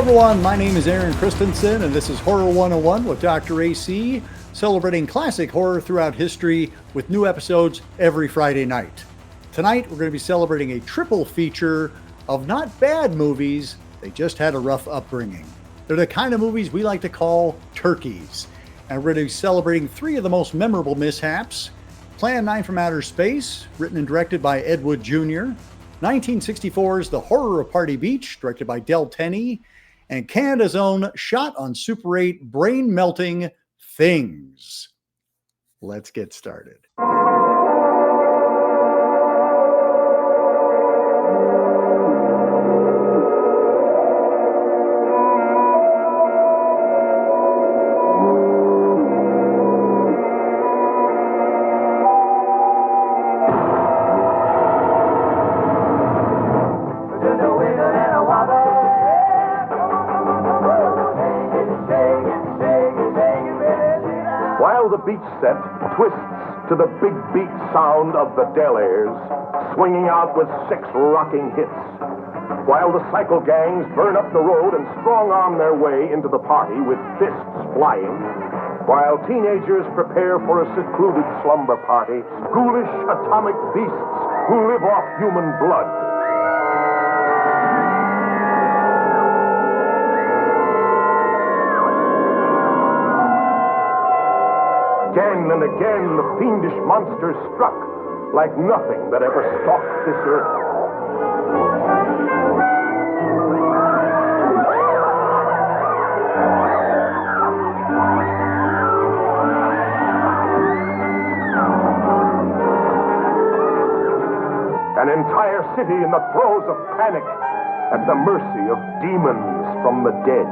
everyone, my name is Aaron Christensen, and this is Horror 101 with Dr. AC, celebrating classic horror throughout history with new episodes every Friday night. Tonight, we're going to be celebrating a triple feature of not bad movies, they just had a rough upbringing. They're the kind of movies we like to call turkeys, and we're going to be celebrating three of the most memorable mishaps: Plan 9 from Outer Space, written and directed by Ed Wood Jr., 1964's The Horror of Party Beach, directed by Tenney, and Canada's own shot on Super 8 brain-melting Things. Let's get started. The beach set twists to the big beat sound of the Delaires, swinging out with 6 rocking hits, while the cycle gangs burn up the road and strong-arm their way into the party with fists flying, while teenagers prepare for a secluded slumber party, ghoulish atomic beasts who live off human blood. Again and again, the fiendish monsters struck like nothing that ever stalked this earth. An entire city in the throes of panic, at the mercy of demons from the dead.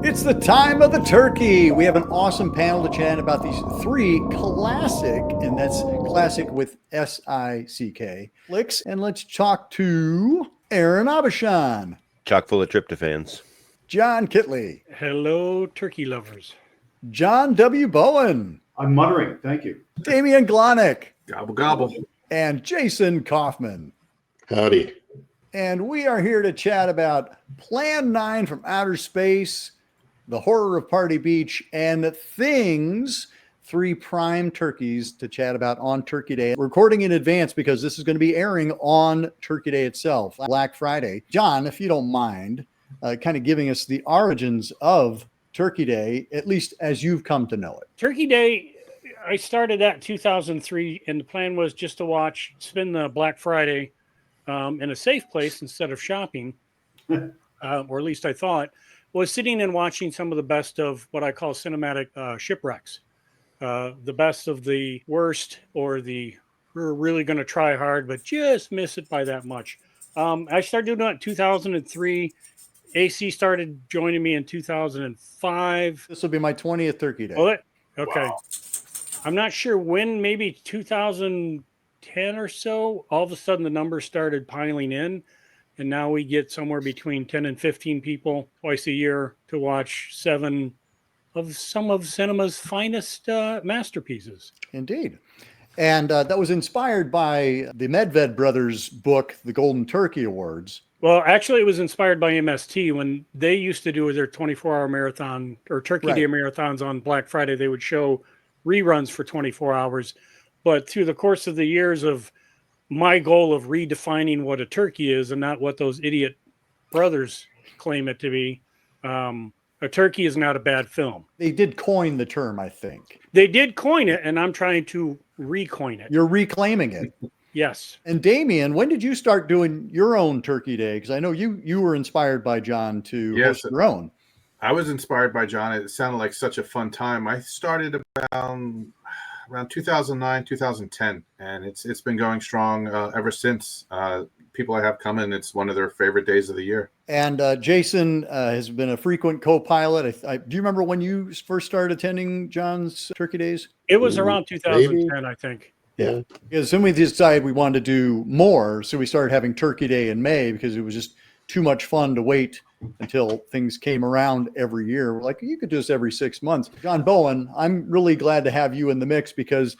It's the time of the turkey. We have an awesome panel to chat about these three classic, and that's classic with S-I-C-K, flicks. And let's talk to Aaron Abishan. Chock full of tryptophans. Jon Kitley. Hello, turkey lovers. John W. Bowen. I'm muttering. Thank you. Damian Glonick. Gobble, gobble. And Jason Kaufman. Howdy. And we are here to chat about Plan 9 from Outer Space, The Horror of Party Beach, and Things, 3 prime turkeys to chat about on Turkey Day. We're recording in advance because this is going to be airing on Turkey Day itself, Black Friday. John, if you don't mind, kind of giving us the origins of Turkey Day, at least as you've come to know it. Turkey Day, I started that in 2003, and the plan was just to spend the Black Friday in a safe place instead of shopping, or at least I thought. Was sitting and watching some of the best of what I call cinematic shipwrecks. The best of the worst, or we're really going to try hard, but just miss it by that much. I started doing it in 2003. AC started joining me in 2005. This will be my 20th Turkey Day. Oh, okay. Wow. I'm not sure when, maybe 2010 or so, all of a sudden the numbers started piling in. And now we get somewhere between 10 and 15 people twice a year to watch 7 of some of cinema's finest masterpieces. Indeed. And that was inspired by the Medved brothers' book, The Golden Turkey Awards. Well, actually, it was inspired by MST. When they used to do their 24-hour marathon or Turkey Day marathons on Black Friday, they would show reruns for 24 hours. But through the course of the years of my goal of redefining what a turkey is and not what those idiot brothers claim it to be, a turkey is not a bad film. They did coin the term, I think. They did coin it, and I'm trying to recoin it. You're reclaiming it. Yes. And Damian, when did you start doing your own Turkey Day? Because I know you were inspired by John to host your own. I was inspired by John. It sounded like such a fun time. I started around 2009, 2010, and it's been going strong ever since. People I have coming, it's one of their favorite days of the year. And Jason has been a frequent co-pilot. Do you remember when you first started attending John's Turkey Days? It was around 2010, I think. Yeah. Because then we decided we wanted to do more. So we started having Turkey Day in May because it was just too much fun to wait until things came around every year. We're like, you could do this every 6 months. John Bowen, I'm really glad to have you in the mix because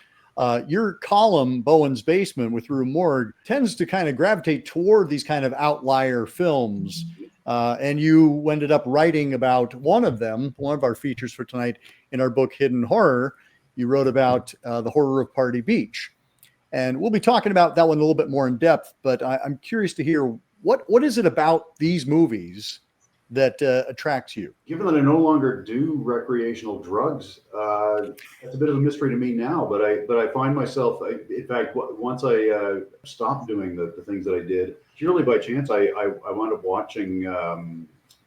your column, Bowen's Basement with Rue Morgue, tends to kind of gravitate toward these kind of outlier films. And you ended up writing about one of them, one of our features for tonight in our book, Hidden Horror. You wrote about the horror of Party Beach. And we'll be talking about that one a little bit more in depth, but I'm curious to hear what is it about these movies that attracts you? Given that I no longer do recreational drugs, it's a bit of a mystery to me now. But I find myself, in fact, once I stopped doing the things that I did, purely by chance, I wound up watching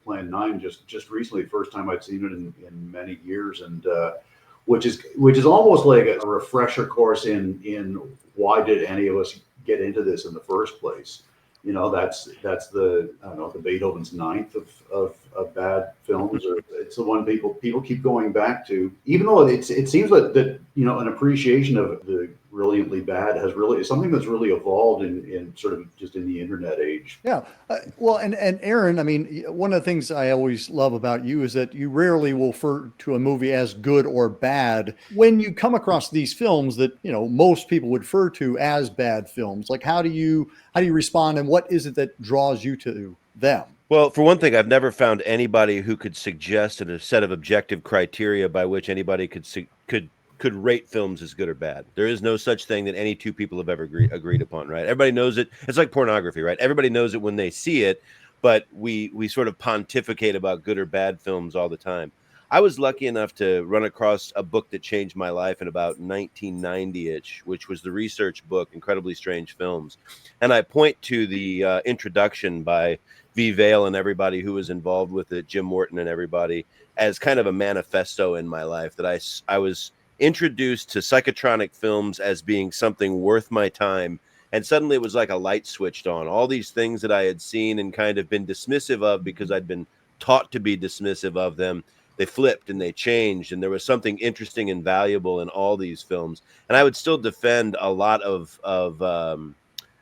Plan 9 just recently, first time I'd seen it in many years, and which is almost like a refresher course in why did any of us get into this in the first place. You know, that's the, I don't know, the Beethoven's Ninth of bad films, or it's the one people keep going back to, even though it seems that you know, an appreciation of the brilliantly bad has really something that's really evolved in sort of just in the internet age. Yeah. Well, and Aaron, I mean, one of the things I always love about you is that you rarely will refer to a movie as good or bad. When you come across these films that, you know, most people would refer to as bad films, like how do you respond, and what is it that draws you to them? Well, for one thing, I've never found anybody who could suggest a set of objective criteria by which anybody could rate films as good or bad. There is no such thing that any two people have ever agreed upon, right? Everybody knows it. It's like pornography, right? Everybody knows it when they see it, but we sort of pontificate about good or bad films all the time. I was lucky enough to run across a book that changed my life in about 1990-ish, which was the research book, Incredibly Strange Films. And I point to the introduction by V. Vale and everybody who was involved with it, Jim Morton and everybody, as kind of a manifesto in my life that I was introduced to psychotronic films as being something worth my time. And suddenly it was like a light switched on. All these things that I had seen and kind of been dismissive of because I'd been taught to be dismissive of them, they flipped and they changed. And there was something interesting and valuable in all these films. And I would still defend a lot of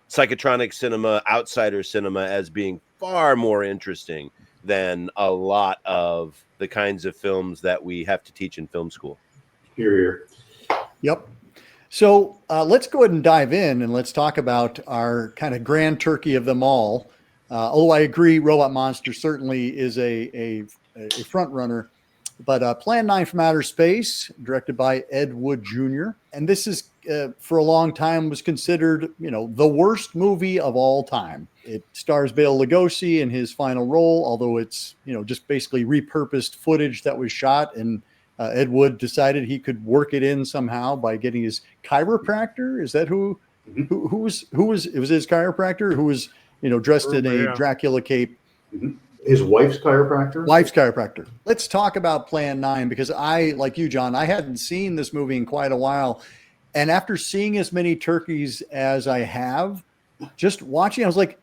psychotronic cinema, outsider cinema, as being far more interesting than a lot of the kinds of films that we have to teach in film school. Here. Yep. So let's go ahead and dive in, and let's talk about our kind of grand turkey of them all. Although I agree, Robot Monster certainly is a front runner. But Plan 9 from Outer Space, directed by Ed Wood Jr. And this is, for a long time, was considered, you know, the worst movie of all time. It stars Bela Lugosi in his final role, although it's, you know, just basically repurposed footage that was shot. And Ed Wood decided he could work it in somehow by getting his chiropractor. Is that who was it was his chiropractor who was, you know, dressed in a Dracula cape? Mm-hmm. His wife's chiropractor? Wife's chiropractor. Let's talk about Plan 9, because I, like you, John, I hadn't seen this movie in quite a while. And after seeing as many turkeys as I have, just watching, I was like,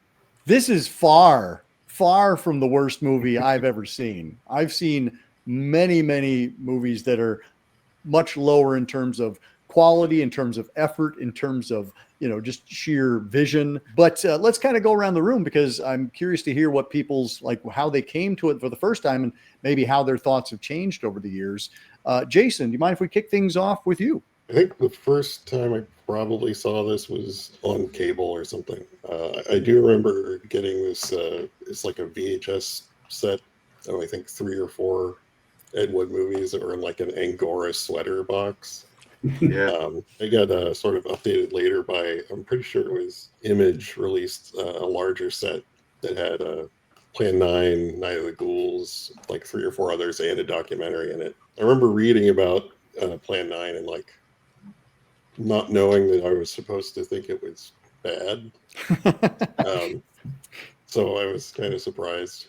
this is far, far from the worst movie I've ever seen. I've seen many, many movies that are much lower in terms of quality, in terms of effort, in terms of, you know, just sheer vision. But let's kind of go around the room, because I'm curious to hear what people's, like, how they came to it for the first time, and maybe how their thoughts have changed over the years. Jason, do you mind if we kick things off with you? I think the first time I probably saw this was on cable or something. I do remember getting this, it's like a VHS set of, I think, 3 or 4 Ed Wood movies that were in like an Angora sweater box. Yeah. I got sort of updated later by, I'm pretty sure it was Image released a larger set that had Plan 9, Night of the Ghouls, like 3 or 4 others, and a documentary in it. I remember reading about Plan 9 and like not knowing that I was supposed to think it was bad. So I was kind of surprised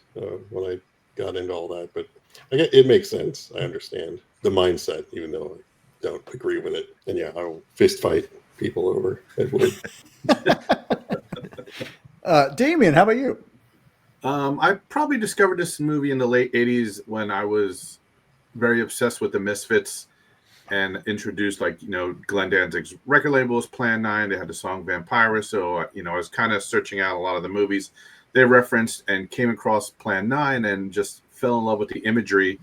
when I got into all that, but it makes sense. I understand the mindset, even though I don't agree with it. And yeah, I'll fist fight people over Ed Wood. Damien, how about you? I probably discovered this movie in the late 80s when I was very obsessed with the Misfits. and introduced, like, Glenn Danzig's record label was Plan 9. They had the song Vampira. So, I was kind of searching out a lot of the movies they referenced and came across Plan 9 and just fell in love with the imagery,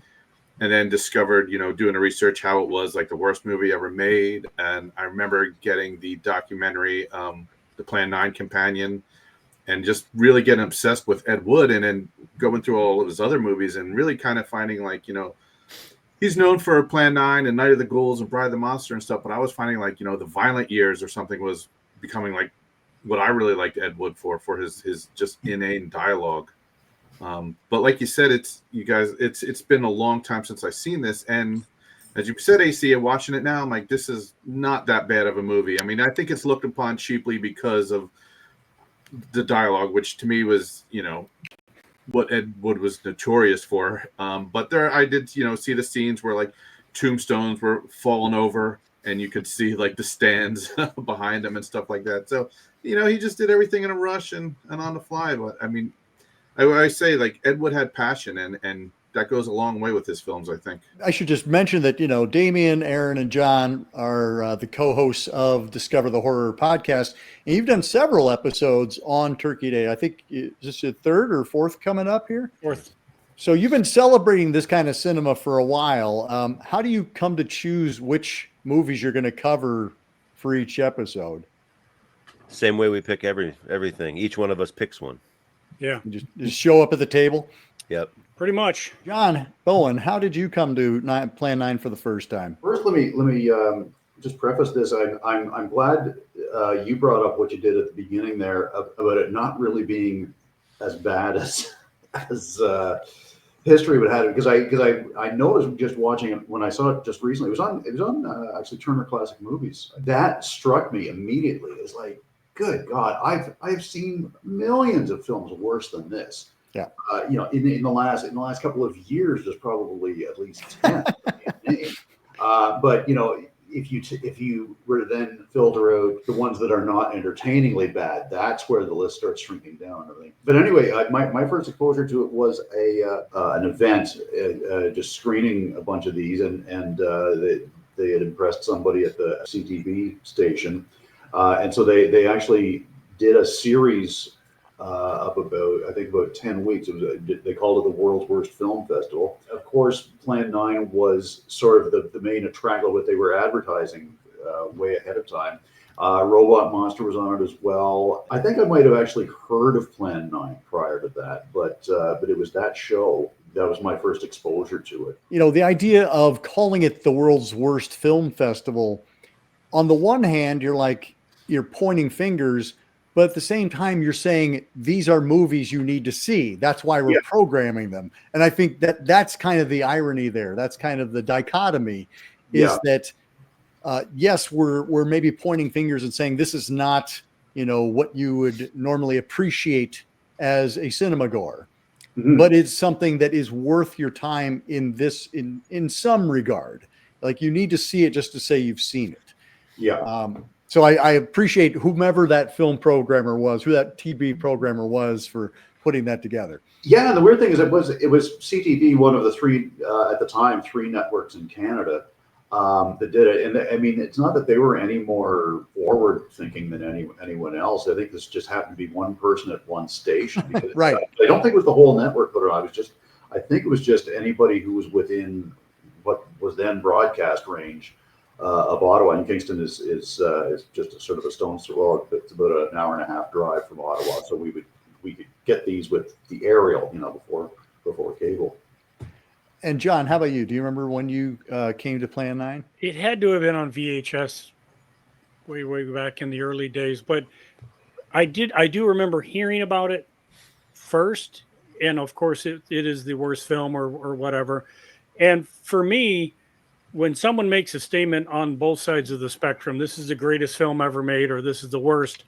and then discovered, doing the research, how it was like the worst movie ever made. And I remember getting the documentary, The Plan 9 Companion, and just really getting obsessed with Ed Wood, and then going through all of his other movies and really kind of finding, like, he's known for Plan 9 and Night of the Ghouls and Bride of the Monster and stuff, but I was finding, like, The Violent Years or something was becoming like what I really liked Ed Wood for his just inane dialogue. But like you said, it's been a long time since I've seen this, and as you said, AC, and watching it now, I'm like, this is not that bad of a movie. I mean, I think it's looked upon cheaply because of the dialogue, which to me was, what Ed Wood was notorious for. But there, I did, see the scenes where, like, tombstones were falling over, and you could see, like, the stands behind them and stuff like that. So, he just did everything in a rush and on the fly. But I mean, I say, like, Ed Wood had passion, and that goes a long way with his films, I think. I should just mention that, Damien, Aaron, and John are the co-hosts of Discover the Horror podcast. And you've done several episodes on Turkey Day. I think, is this your third or fourth coming up here? Fourth. So you've been celebrating this kind of cinema for a while. How do you come to choose which movies you're going to cover for each episode? Same way we pick everything. Each one of us picks one. Yeah. You just show up at the table? Yep. Pretty much. John Bowen, how did you come to Plan 9 for the first time? First, let me just preface this. I'm glad you brought up what you did at the beginning there about it not really being as bad as history would have it, because I noticed just watching it when I saw it just recently. It was on actually Turner Classic Movies. That struck me immediately. It's like, good God, I've seen millions of films worse than this. Yeah. In the last couple of years, there's probably at least 10. But if you were to then filter out the ones that are not entertainingly bad, that's where the list starts shrinking down, I think. But anyway, my first exposure to it was an event, just screening a bunch of these, and they had impressed somebody at the CTV station, and so they actually did a series of about 10 weeks. They called it the World's Worst Film Festival. Of course, Plan 9 was sort of the main attraction, what they were advertising way ahead of time. Robot Monster was on it as well. I think I might have actually heard of Plan 9 prior to that, but it was that show that was my first exposure to it. The idea of calling it the World's Worst Film Festival, on the one hand, you're pointing fingers, but at the same time, you're saying these are movies you need to see. That's why we're programming them. And I think that's kind of the irony there. That's kind of the dichotomy, is that, yes, we're maybe pointing fingers and saying this is not, what you would normally appreciate as a cinema goer, but it's something that is worth your time in some regard. Like, you need to see it just to say you've seen it. Yeah. So I appreciate whomever that film programmer was, who that TV programmer was, for putting that together. Yeah, and the weird thing is it was CTV, one of the three at the time, three networks in Canada that did it. And I mean, it's not that they were any more forward thinking than anyone else. I think this just happened to be one person at one station. Right. I don't think it was the whole network put it on. I think it was just anybody who was within what was then broadcast range of Ottawa. And Kingston is just a sort of a stone's throw. Well, it's about an hour and a half drive from Ottawa, so we could get these with the aerial, before cable. And John, how about you? Do you remember when you came to Plan 9? It had to have been on VHS way back in the early days, but I do remember hearing about it first, and of course it is the worst film or whatever. And for me, when someone makes a statement on both sides of the spectrum, this is the greatest film ever made, or this is the worst,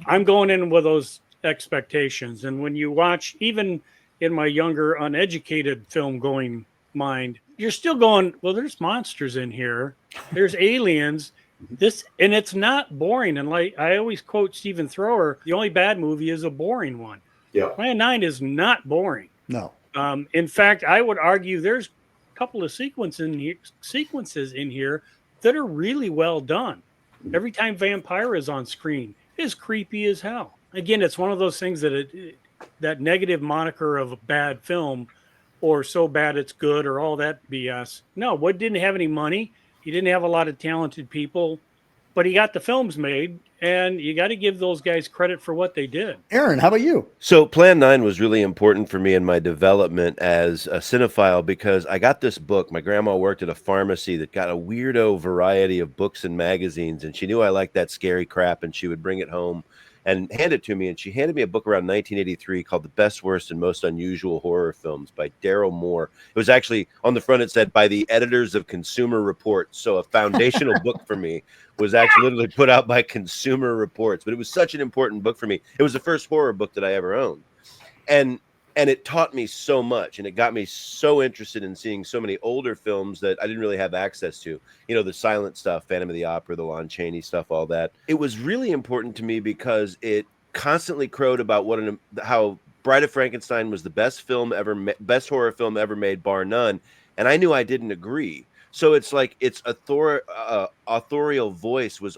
I'm going in with those expectations. And when you watch, even in my younger, uneducated film going mind, you're still going, well, there's monsters in here, there's aliens, and it's not boring. And like I always quote Stephen Thrower, the only bad movie is a boring one. Yeah. Plan 9 is not boring. No. In fact, I would argue there's couple of sequences in here that are really well done. Every time Vampire is on screen, is creepy as hell. Again, it's one of those things that that negative moniker of a bad film, or so bad it's good, or all that BS. No, Wood didn't have any money. He didn't have a lot of talented people, but he got the films made, and you got to give those guys credit for what they did. Aaron, how about you? So Plan 9 was really important for me in my development as a cinephile because I got this book. My grandma worked at a pharmacy that got a weirdo variety of books and magazines, and she knew I liked that scary crap, and she would bring it home and hand it to me. And she handed me a book around 1983 called The Best, Worst, and Most Unusual Horror Films by Daryl Moore. It was actually, on the front it said, by the editors of Consumer Reports. So a foundational book for me was actually literally put out by Consumer Reports. But it was such an important book for me. It was the first horror book that I ever owned. And it taught me so much, and it got me so interested in seeing so many older films that I didn't really have access to. You know, the silent stuff, Phantom of the Opera, the Lon Chaney stuff, all that. It was really important to me because it constantly crowed about how Bride of Frankenstein was the best best horror film ever made, bar none. And I knew I didn't agree. So it's like its authorial voice was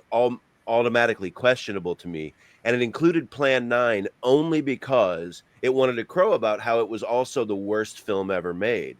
automatically questionable to me. And it included Plan 9 only because it wanted to crow about how it was also the worst film ever made.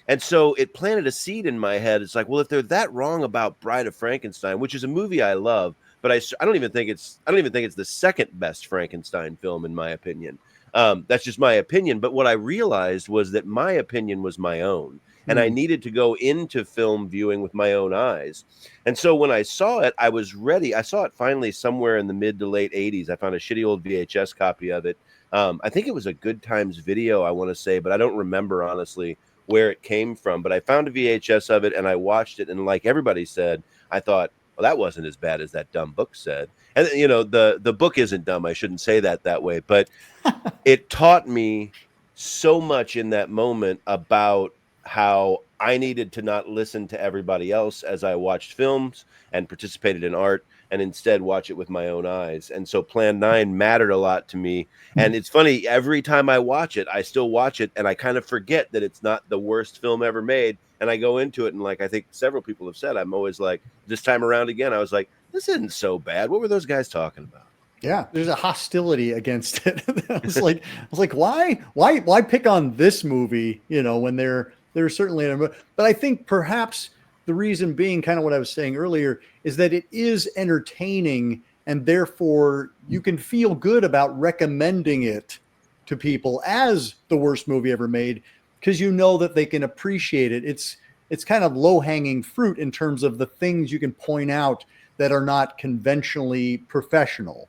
And so it planted a seed in my head. It's like, well, if they're that wrong about Bride of Frankenstein, which is a movie I love, but I don't even think it's the second best Frankenstein film in my opinion. That's just my opinion. But what I realized was that my opinion was my own. And I needed to go into film viewing with my own eyes. And so when I saw it, I was ready. I saw it finally somewhere in the mid to late 80s. I found a shitty old VHS copy of it. I think it was a Good Times video, I want to say, but I don't remember, honestly, where it came from. But I found a VHS of it, and I watched it. And like everybody said, I thought, well, that wasn't as bad as that dumb book said. And, you know, the book isn't dumb. I shouldn't say that way. But it taught me so much in that moment about how I needed to not listen to everybody else as I watched films and participated in art, and instead watch it with my own eyes. And so Plan 9 mattered a lot to me. And it's funny, every time I watch it, I still watch it, and I kind of forget that it's not the worst film ever made. And I go into it, and like I think several people have said, I'm always like, this time around again, I was like, this isn't so bad. What were those guys talking about? Yeah, there's a hostility against it. I was like, why pick on this movie? You know, when they're certainly, but I think perhaps the reason being kind of what I was saying earlier is that it is entertaining, and therefore you can feel good about recommending it to people as the worst movie ever made, because you know that they can appreciate it. It's kind of low-hanging fruit in terms of the things you can point out that are not conventionally professional.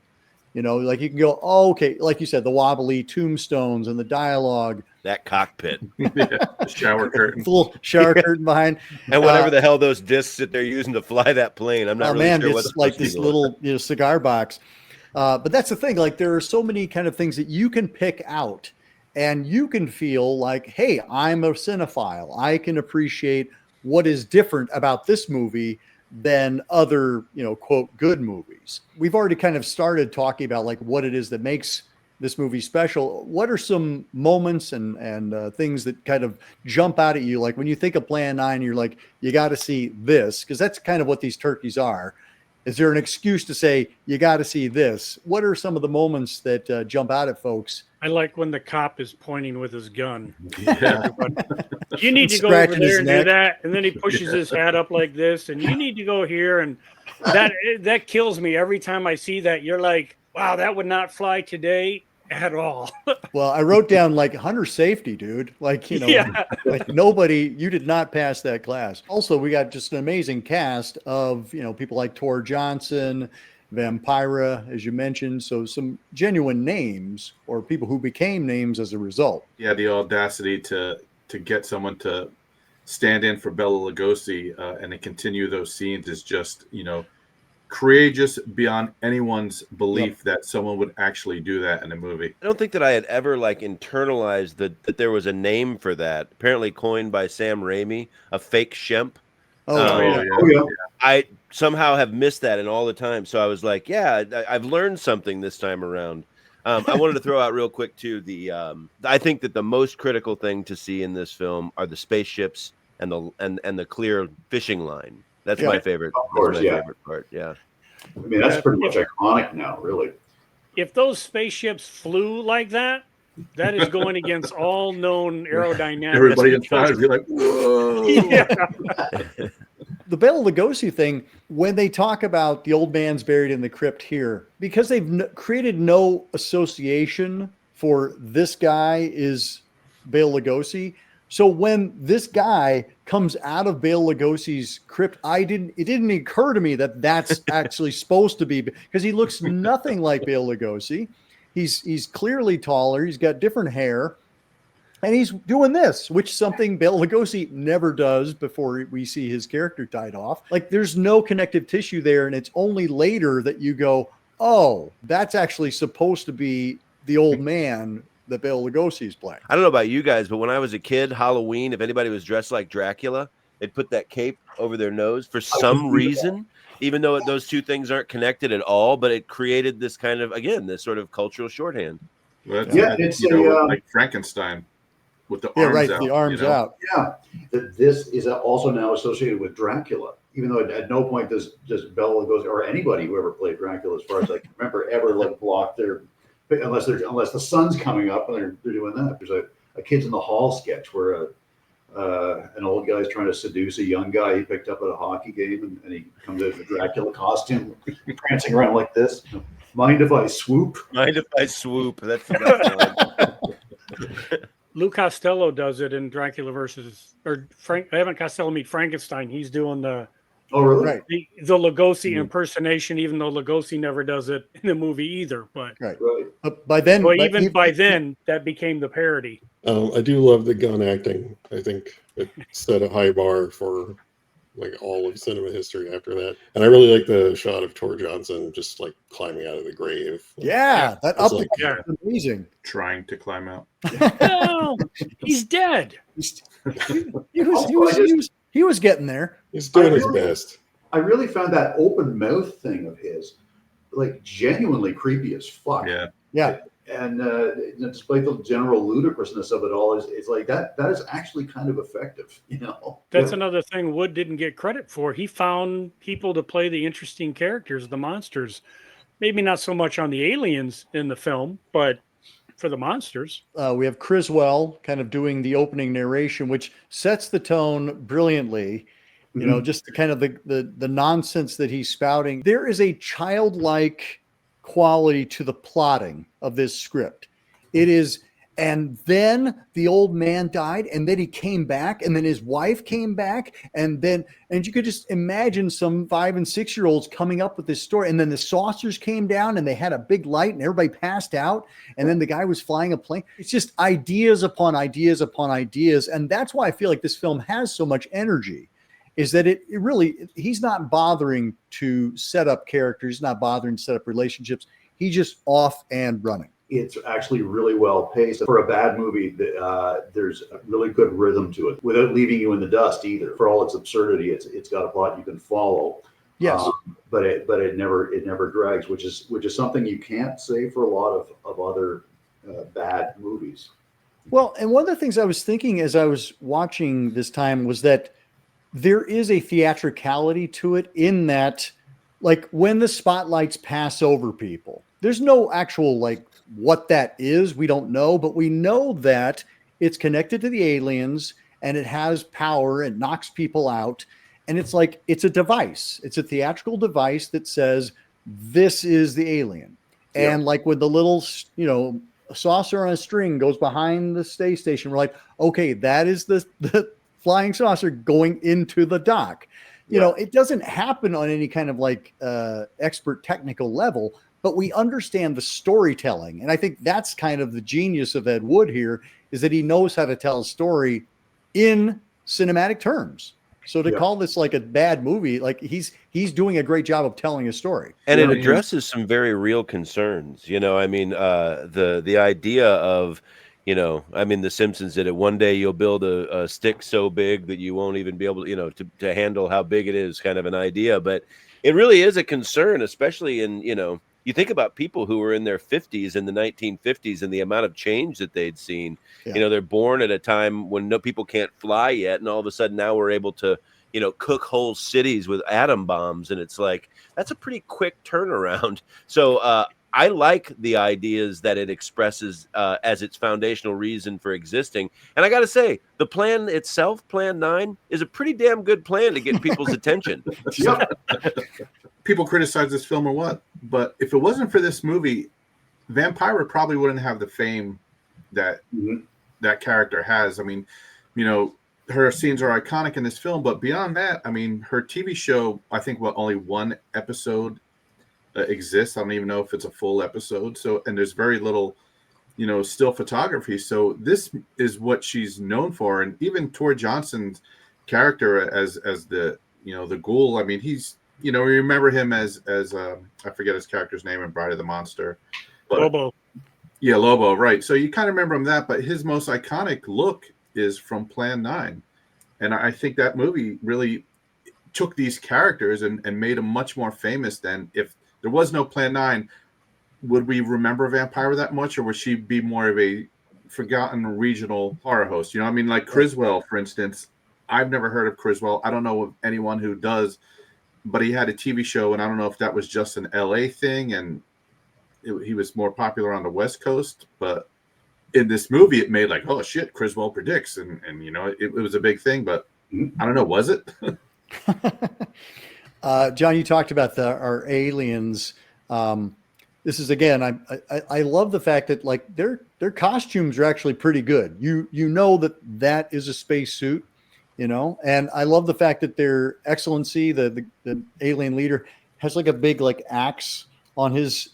You know, like you can go, oh, okay, like you said, the wobbly tombstones and the dialogue. That cockpit. The shower curtain. The little shower curtain behind. And whatever the hell those discs that they're using to fly that plane. I'm not really sure it's like this little cigar box. But that's the thing. Like, there are so many kind of things that you can pick out, and you can feel like, hey, I'm a cinephile. I can appreciate what is different about this movie than other, quote, good movies. We've already kind of started talking about like what it is that makes this movie special. What are some moments and things that kind of jump out at you? Like when you think of Plan 9, you're like, you got to see this, because that's kind of what these turkeys are. Is there an excuse to say, you got to see this? What are some of the moments that jump out at folks? I like when the cop is pointing with his gun. Yeah. You need to go over there and do that. And then he pushes his hat up like this, and you need to go here. And that kills me every time I see that. You're like, wow, that would not fly today at all. Well, I wrote down like hunter safety, dude. Like, like nobody, you did not pass that class. Also, we got just an amazing cast of, people like Tor Johnson, Vampira, as you mentioned. So some genuine names, or people who became names as a result. Yeah, the audacity to get someone to stand in for Bela Lugosi and to continue those scenes is just, courageous beyond anyone's belief that someone would actually do that in a movie. I don't think that I had ever internalized that there was a name for that. Apparently coined by Sam Raimi, a fake Shemp. Yeah. I somehow have missed that in all the time. So I was like, yeah, I've learned something this time around. I wanted to throw out real quick too. I think that the most critical thing to see in this film are the spaceships and the clear fishing line. That's Yeah. my favorite. Of course, that's my yeah. favorite part. Yeah. I mean, that's pretty much iconic now, really. If those spaceships flew like that, that is going against all known aerodynamics. Everybody inside because- would be like, whoa. Yeah. The Bela Lugosi thing, when they talk about the old man's buried in the crypt here, because they've created no association for this guy is Bela Lugosi. So when this guy comes out of Bela Lugosi's crypt, it didn't occur to me that that's actually supposed to be, because he looks nothing like Bela Lugosi. He's clearly taller. He's got different hair. And he's doing this, which something Bela Lugosi never does before we see his character died off. Like, there's no connective tissue there. And it's only later that you go, oh, that's actually supposed to be the old man that Bela Lugosi is playing. I don't know about you guys, but when I was a kid, Halloween, if anybody was dressed like Dracula, they'd put that cape over their nose for some reason, even though those two things aren't connected at all. But it created this kind of, again, this sort of cultural shorthand. Well, It's like Frankenstein with the arms out. The arms out. Yeah, this is also now associated with Dracula, even though at no point does Bela Lugosi or anybody who ever played Dracula, as far as I can remember, ever like block their, unless the sun's coming up and they're doing that. There's a Kids in the Hall sketch where an old guy's trying to seduce a young guy he picked up at a hockey game, and he comes out in a Dracula costume, prancing around like this. Mind if I swoop? Mind if I swoop? That's the best line. Lou Costello does it in Dracula versus, or Evan Costello meet Frankenstein. He's doing the Oh, really? Right. the Lugosi impersonation, even though Lugosi never does it in the movie either. But Right. But by then, well, even by then, that became the parody. I do love the gun acting. I think it set a high bar for like all of cinema history after that. And I really like the shot of Tor Johnson just like climbing out of the grave. that It's up like- Yeah. is amazing. Trying to climb out. No, he's dead. He was getting there. He's doing I his really- best. I really found that open mouth thing of his like genuinely creepy as fuck. Yeah. Yeah. And despite the general ludicrousness of it all, it's like that is actually kind of effective, you know. That's another thing Wood didn't get credit for. He found people to play the interesting characters, the monsters. Maybe not so much on the aliens in the film, but for the monsters. We have Criswell kind of doing the opening narration, which sets the tone brilliantly. You know, just the kind of the nonsense that he's spouting. There is a childlike quality to the plotting of this script. It is, and then the old man died, and then he came back, and then his wife came back, and you could just imagine some 5 and 6 year olds coming up with this story, and then the saucers came down, and they had a big light, and everybody passed out, and then the guy was flying a plane. It's just ideas upon ideas upon ideas, and that's why I feel like this film has so much energy. Is that it really, he's not bothering to set up characters, he's not bothering to set up relationships. He's just off and running. It's actually really well paced. For a bad movie, there's a really good rhythm to it without leaving you in the dust either. For all its absurdity, it's got a plot you can follow. Yes. But it never drags, which is something you can't say for a lot of other bad movies. Well, and one of the things I was thinking as I was watching this time was that there is a theatricality to it in that, like, when the spotlights pass over people, there's no actual, like, what that is. We don't know, but we know that it's connected to the aliens and it has power and knocks people out. And it's like, it's a device. It's a theatrical device that says, this is the alien. Yeah. And like with the little, saucer on a string goes behind the space station, we're like, okay, that is the flying saucer going into the dock. You know, it doesn't happen on any kind of like expert technical level, but we understand the storytelling. And I think that's kind of the genius of Ed Wood here, is that he knows how to tell a story in cinematic terms. So to call this like a bad movie, like he's doing a great job of telling a story. And it addresses some very real concerns. I mean, the idea of, the Simpsons did it. One day you'll build a stick so big that you won't even be able to, to handle how big it is, kind of an idea. But it really is a concern, especially in, you think about people who were in their 50s in the 1950s and the amount of change that they'd seen. Yeah. You know, they're born at a time when no people can't fly yet, and all of a sudden now we're able to, you know, cook whole cities with atom bombs, and it's like that's a pretty quick turnaround. So I like the ideas that it expresses as its foundational reason for existing. And I got to say, the plan itself, Plan 9, is a pretty damn good plan to get people's attention. Yep. People criticize this film or what, but if it wasn't for this movie, Vampira probably wouldn't have the fame that that character has. I mean, you know, her scenes are iconic in this film, but beyond that, I mean, her TV show, I think, only one episode exists. I don't even know if it's a full episode. So, and there's very little, you know, still photography. So this is what she's known for. And even Tor Johnson's character as the, you know, the ghoul. I mean, he's, you know, we remember him as I forget his character's name in Bride of the Monster. But, Lobo. Yeah, Lobo, right. So you kind of remember him that, but his most iconic look is from Plan 9. And I think that movie really took these characters and made them much more famous than if there was no Plan 9. Would we remember Vampira that much, or would she be more of a forgotten regional horror host? You know, I mean, like Criswell, for instance. I've never heard of Criswell. I don't know of anyone who does, but he had a TV show, and I don't know if that was just an LA thing, and he was more popular on the West Coast. But in this movie, it made like, oh shit, Criswell predicts, and you know, it was a big thing. But I don't know, was it? John, you talked about our aliens. This is, again, I love the fact that like their costumes are actually pretty good. You know that is a space suit, you know, and I love the fact that their excellency, the alien leader, has like a big like axe on his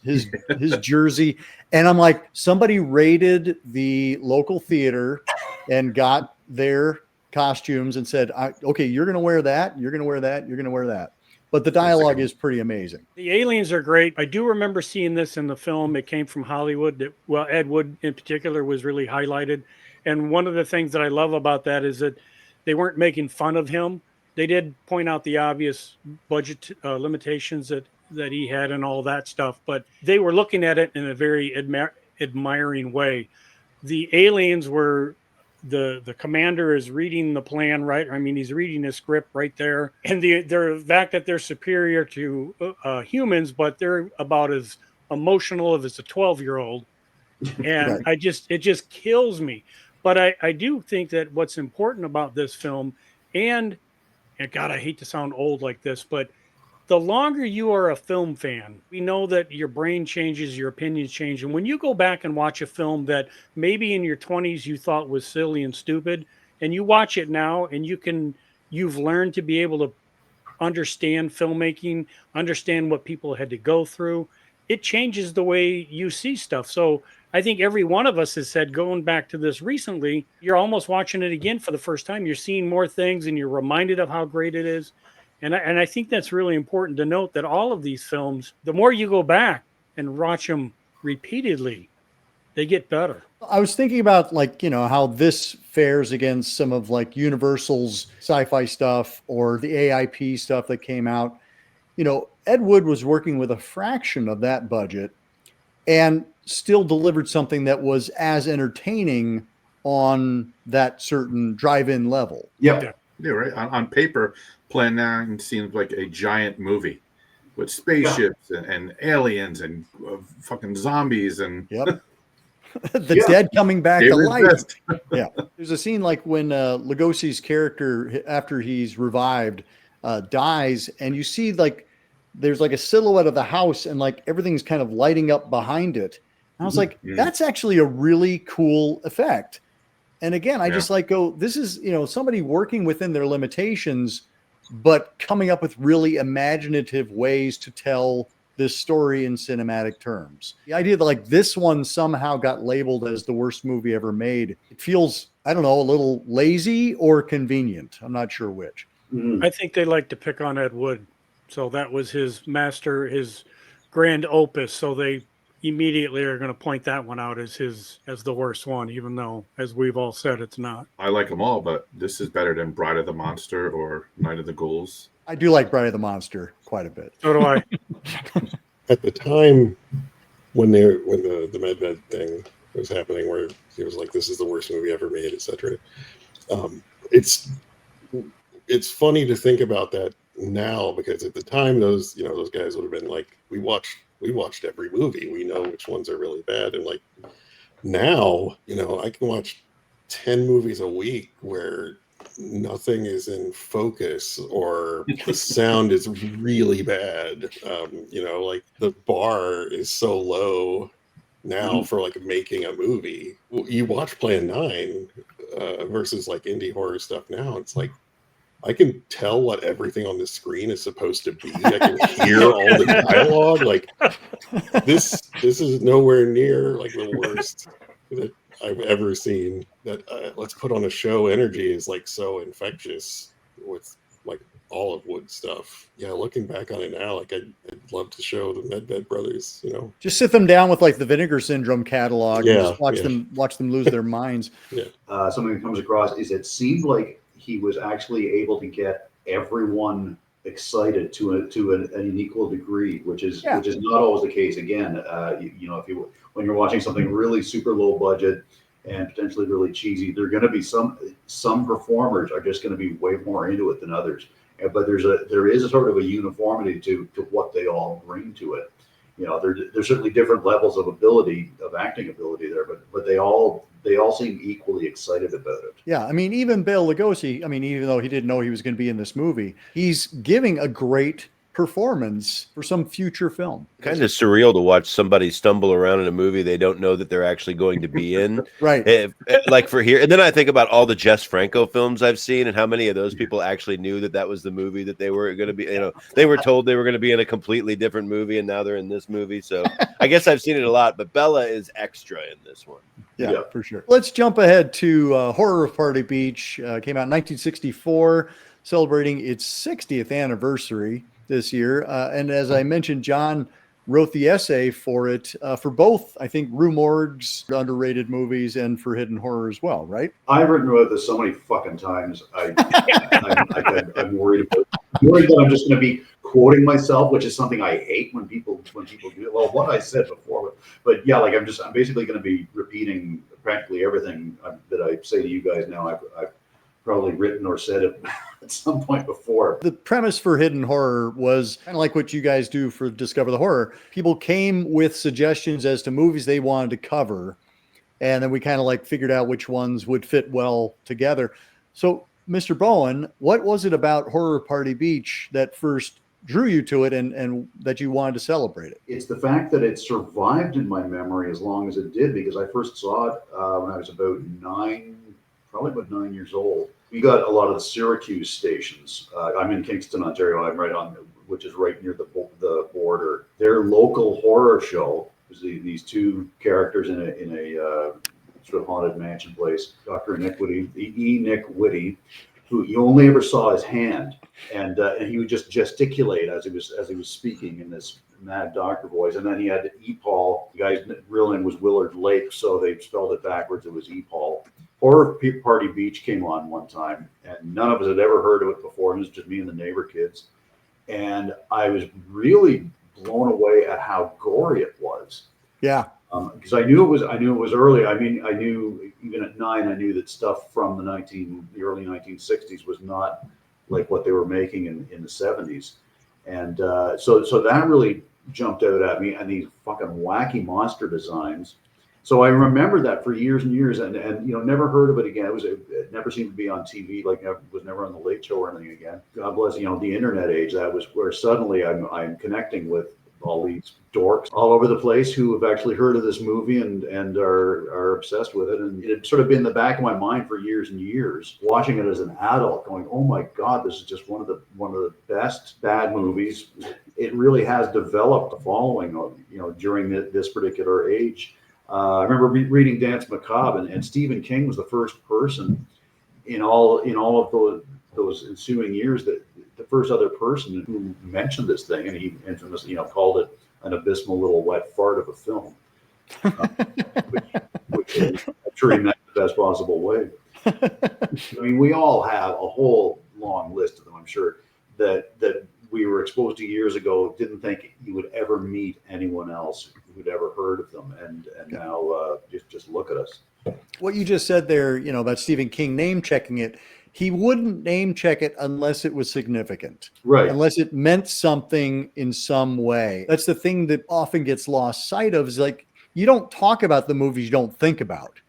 jersey, and I'm like, somebody raided the local theater and got their costumes and said, okay, you're going to wear that, you're going to wear that, you're going to wear that. But the dialogue is pretty amazing. The aliens are great. I do remember seeing this in the film. It came from Hollywood. Ed Wood in particular was really highlighted. And one of the things that I love about that is that they weren't making fun of him. They did point out the obvious budget limitations that he had and all that stuff, but they were looking at it in a very admiring way. The aliens were, the commander is reading the plan, right? I mean, he's reading the script right there. And the fact that they're superior to humans, but they're about as emotional as a 12-year-old. And Right. it just kills me. But I do think that what's important about this film, and God, I hate to sound old like this, but the longer you are a film fan, we know that your brain changes, your opinions change. And when you go back and watch a film that maybe in your 20s you thought was silly and stupid, and you watch it now and you've learned to be able to understand filmmaking, understand what people had to go through, it changes the way you see stuff. So I think every one of us has said, going back to this recently, you're almost watching it again for the first time. You're seeing more things and you're reminded of how great it is. And I think that's really important to note, that all of these films, the more you go back and watch them repeatedly, they get better. I was thinking about like, you know, how this fares against some of like Universal's sci-fi stuff or the AIP stuff that came out. You know, Ed Wood was working with a fraction of that budget and still delivered something that was as entertaining on that certain drive-in level. Yep. Yeah, right. On paper, Plan 9 seems like a giant movie with spaceships and aliens and fucking zombies and Yep. The dead coming back to David life. Best. Yeah. There's a scene like when Lugosi's character, after he's revived, dies, and you see like there's like a silhouette of the house and like everything's kind of lighting up behind it. And I was like, that's actually a really cool effect. And again, I just like go, this is, you know, somebody working within their limitations, but coming up with really imaginative ways to tell this story in cinematic terms. The idea that like this one somehow got labeled as the worst movie ever made, it feels, I don't know, a little lazy or convenient. I'm not sure which. I think they like to pick on Ed Wood. So that was his his grand opus. So they immediately are going to point that one out as the worst one, even though, as we've all said, it's not. I like them all, but this is better than Bride of the Monster or Night of the Ghouls. I do like Bride of the Monster quite a bit. So do I. at the time when the med thing was happening, where he was like, "This is the worst movie ever made," etc. It's funny to think about that now, because at the time those guys would have been like, we watched every movie, we know which ones are really bad. And like now, I can watch 10 movies a week where nothing is in focus, or the sound is really bad. Like the bar is so low now for like making a movie. You watch Plan 9 versus like indie horror stuff now, it's like I can tell what everything on the screen is supposed to be. I can hear all the dialogue. Like this is nowhere near like the worst that I've ever seen. That let's put on a show energy is like so infectious with like Olive Wood stuff. Yeah, looking back on it now, like I'd love to show the Medved brothers. Just sit them down with like the Vinegar Syndrome catalog and Yeah, just watch them lose their minds. Yeah. Something that comes across is it seemed like he was actually able to get everyone excited to an equal degree, which is not always the case. Again, when you're watching something really super low budget and potentially really cheesy, there are going to be some performers are just going to be way more into it than others. But there is a sort of a uniformity to what they all bring to it. There's certainly different levels of acting ability there, but they all seem equally excited about it. Yeah, I mean, even Bela Lugosi, even though he didn't know he was going to be in this movie, he's giving a great performance for some future film. Kind of surreal to watch somebody stumble around in a movie they don't know that they're actually going to be in. Right. Like for here. And then I think about all the Jess Franco films I've seen and how many of those people actually knew that was the movie that they were going to be. They were told they were going to be in a completely different movie, and now they're in this movie. So I guess I've seen it a lot, but Bella is extra in this one. Yeah, for sure. Let's jump ahead to Horror of Party Beach. Came out in 1964, celebrating its 60th anniversary this year. And as I mentioned, John wrote the essay for it for both, I think, Rue Morgue's underrated movies and for Hidden Horror as well, right? I've written about this so many fucking times. I'm worried that I'm just going to be quoting myself, which is something I hate when people do. Well, what I said before, but yeah, like I'm basically going to be repeating practically everything that I say to you guys now. I've probably written or said it at some point before. The premise for Hidden Horror was kind of like what you guys do for Discover the Horror. People came with suggestions as to movies they wanted to cover, and then we kind of like figured out which ones would fit well together. So, Mr. Bowen, what was it about Horror Party Beach that first drew you to it and that you wanted to celebrate it? It's the fact that it survived in my memory as long as it did, because I first saw it when I was about 9 years old. We got a lot of the Syracuse stations. I'm in Kingston, Ontario. I'm right on, which is right near the border. Their local horror show was these two characters in a sort of haunted mansion place. Dr. Iniquity, Nick Whitty, who you only ever saw his hand, and he would just gesticulate as he was speaking in this mad doctor voice. And then he had E-Paul. The guy's real name was Willard Lake, so they spelled it backwards. It was E-Paul. Horror Party Beach came on one time, and none of us had ever heard of it before. It was just me and the neighbor kids, and I was really blown away at how gory it was. Yeah, because I knew it was early. I knew even at 9, I knew that stuff from the early 1960s was not like what they were making in the 70s, and so that really jumped out at me. And these fucking wacky monster designs. So I remember that for years and years, and never heard of it again. It never seemed to be on TV, like was never on the Late Show or anything again. God bless, the internet age. That was where suddenly I'm connecting with all these dorks all over the place who have actually heard of this movie and are obsessed with it. And it had sort of been in the back of my mind for years and years, watching it as an adult, going, "Oh my God, this is just one of the best bad movies." It really has developed a following, during this particular age. I remember reading Dance Macabre, and Stephen King was the first person in all of those ensuing years, that the first other person who mentioned this thing, and he infamously called it an abysmal little wet fart of a film, which I'm sure he meant the best possible way. I mean, we all have a whole long list of them, I'm sure, that we were exposed to years ago, didn't think you would ever meet anyone else who'd ever heard of them, and now just look at us. What you just said there, you know, about Stephen King name checking it, he wouldn't name check it unless it was significant, Right. unless it meant something in some way. That's the thing that often gets lost sight of, is like, you don't talk about the movies you don't think about.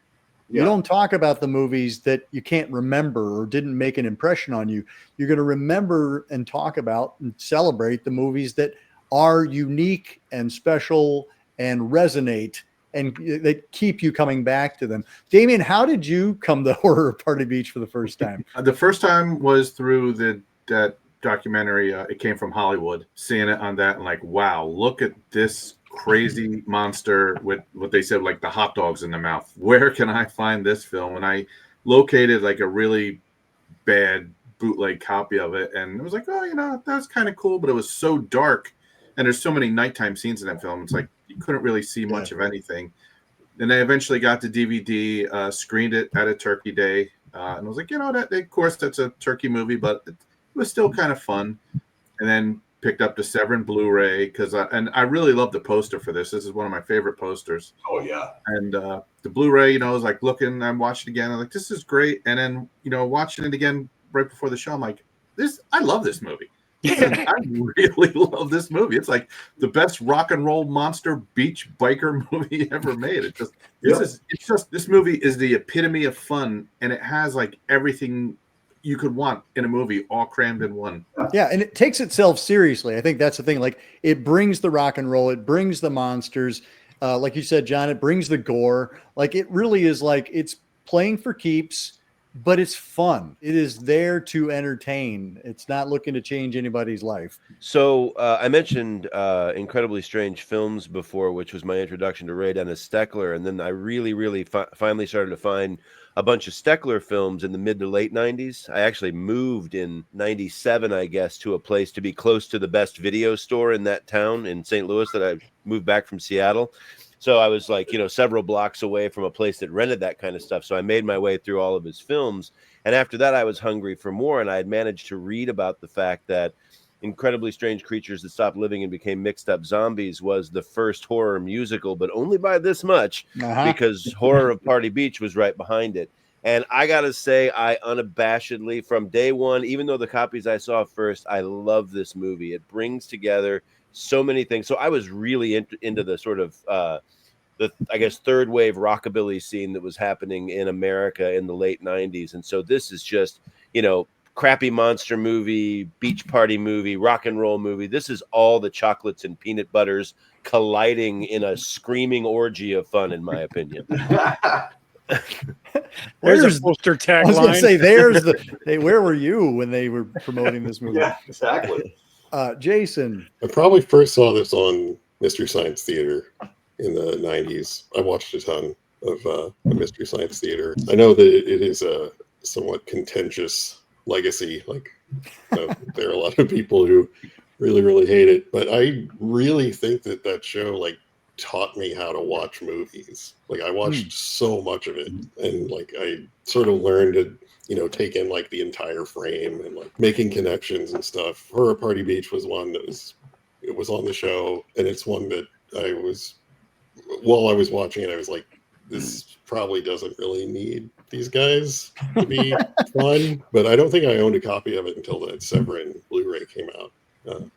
You don't talk about the movies that you can't remember or didn't make an impression on you. You're going to remember and talk about and celebrate the movies that are unique and special and resonate, and they keep you coming back to them. Damien, how did you come to Horror of Party Beach for the first time? The first time was through that documentary. It Came from Hollywood. Seeing it on that, and like, wow, look at this crazy monster with what they said, like the hot dogs in the mouth. Where can I find this film? And I located like a really bad bootleg copy of it, and it was like, oh, you know, that's kind of cool, but it was so dark, and there's so many nighttime scenes in that film. It's like you couldn't really see much of anything. And I eventually got the DVD, screened it at a Turkey Day, and I was like, you know, that of course that's a turkey movie, but it was still kind of fun. And then picked up the Severin Blu-ray because I really love the poster for this. This is one of my favorite posters. Oh yeah. And the Blu-ray, you know, I was like looking, I watched it again. I'm like, this is great. And then, you know, watching it again right before the show, I'm like, I love this movie. I really love this movie. It's like the best rock and roll monster beach biker movie ever made. This movie is the epitome of fun, and it has like everything you could want in a movie all crammed in one. Yeah, and it takes itself seriously. I think that's the thing. Like, it brings the rock and roll, it brings the monsters. Like you said, John, it brings the gore. Like, it really is like, it's playing for keeps, but it's fun. It is there to entertain. It's not looking to change anybody's life. So I mentioned Incredibly Strange Films before, which was my introduction to Ray Dennis Steckler. And then I really finally started to find a bunch of Steckler films in the mid to late 90s. I actually moved in 97, I guess, to a place to be close to the best video store in that town in St. Louis that I moved back from Seattle. So I was like, you know, several blocks away from a place that rented that kind of stuff. So I made my way through all of his films. And after that, I was hungry for more. And I had managed to read about the fact that Incredibly Strange Creatures That Stopped Living and Became Mixed Up Zombies was the first horror musical, but only by this much, because Horror of Party Beach was right behind it. And I got to say, I unabashedly, from day one, even though the copies I saw first, I love this movie. It brings together so many things. So I was really into the sort of, I guess, third wave rockabilly scene that was happening in America in the late 90s. And so this is just, you know, crappy monster movie, beach party movie, rock and roll movie. This is all the chocolates and peanut butters colliding in a screaming orgy of fun, in my opinion. There's a poster tagline. I was going to say, there's the, hey, where were you when they were promoting this movie? Yeah, exactly. Jason. I probably first saw this on Mystery Science Theater in the 90s. I watched a ton of the Mystery Science Theater. I know that it is a somewhat contentious legacy. Like, you know, there are a lot of people who really hate it, but I really think that show like taught me how to watch movies. Like, I watched so much of it, and like I sort of learned to, you know, take in like the entire frame and like making connections and stuff. Horror Party Beach was one that was on the show, and it's one that while I was watching it, I was like, this probably doesn't really need these guys to be fun. But I don't think I owned a copy of it until that Severin Blu-ray came out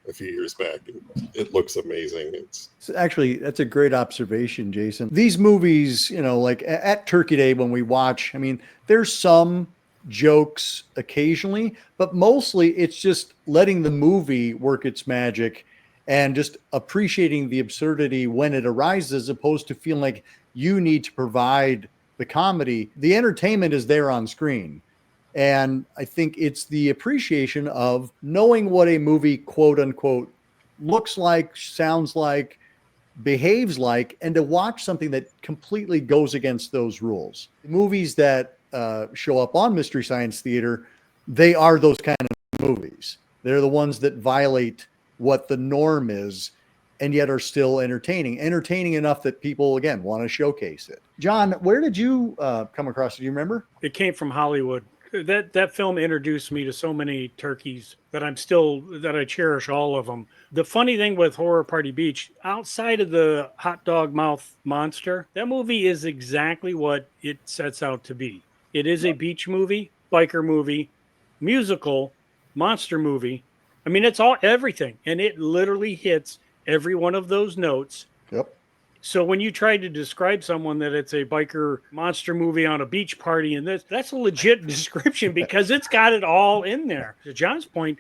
a few years back. And it looks amazing. Actually, that's a great observation, Jason. These movies, you know, like at Turkey Day when we watch, I mean, there's some jokes occasionally, but mostly it's just letting the movie work its magic and just appreciating the absurdity when it arises, as opposed to feeling like you need to provide the comedy. The entertainment is there on screen. And I think it's the appreciation of knowing what a movie, quote unquote, looks like, sounds like, behaves like, and to watch something that completely goes against those rules. Movies that show up on Mystery Science Theater, they are those kind of movies. They're the ones that violate what the norm is, and yet are still entertaining enough that people, again, want to showcase it. John, where did you come across it? Do you remember? It Came from Hollywood. That film introduced me to so many turkeys that I cherish all of them. The funny thing with Horror Party Beach, outside of the hot dog mouth monster, that movie is exactly what it sets out to be. It is a beach movie, biker movie, musical, monster movie. I mean, it's everything, and it literally hits every one of those notes. Yep. So when you try to describe someone that it's a biker monster movie on a beach party, and that's a legit description because it's got it all in there. To John's point,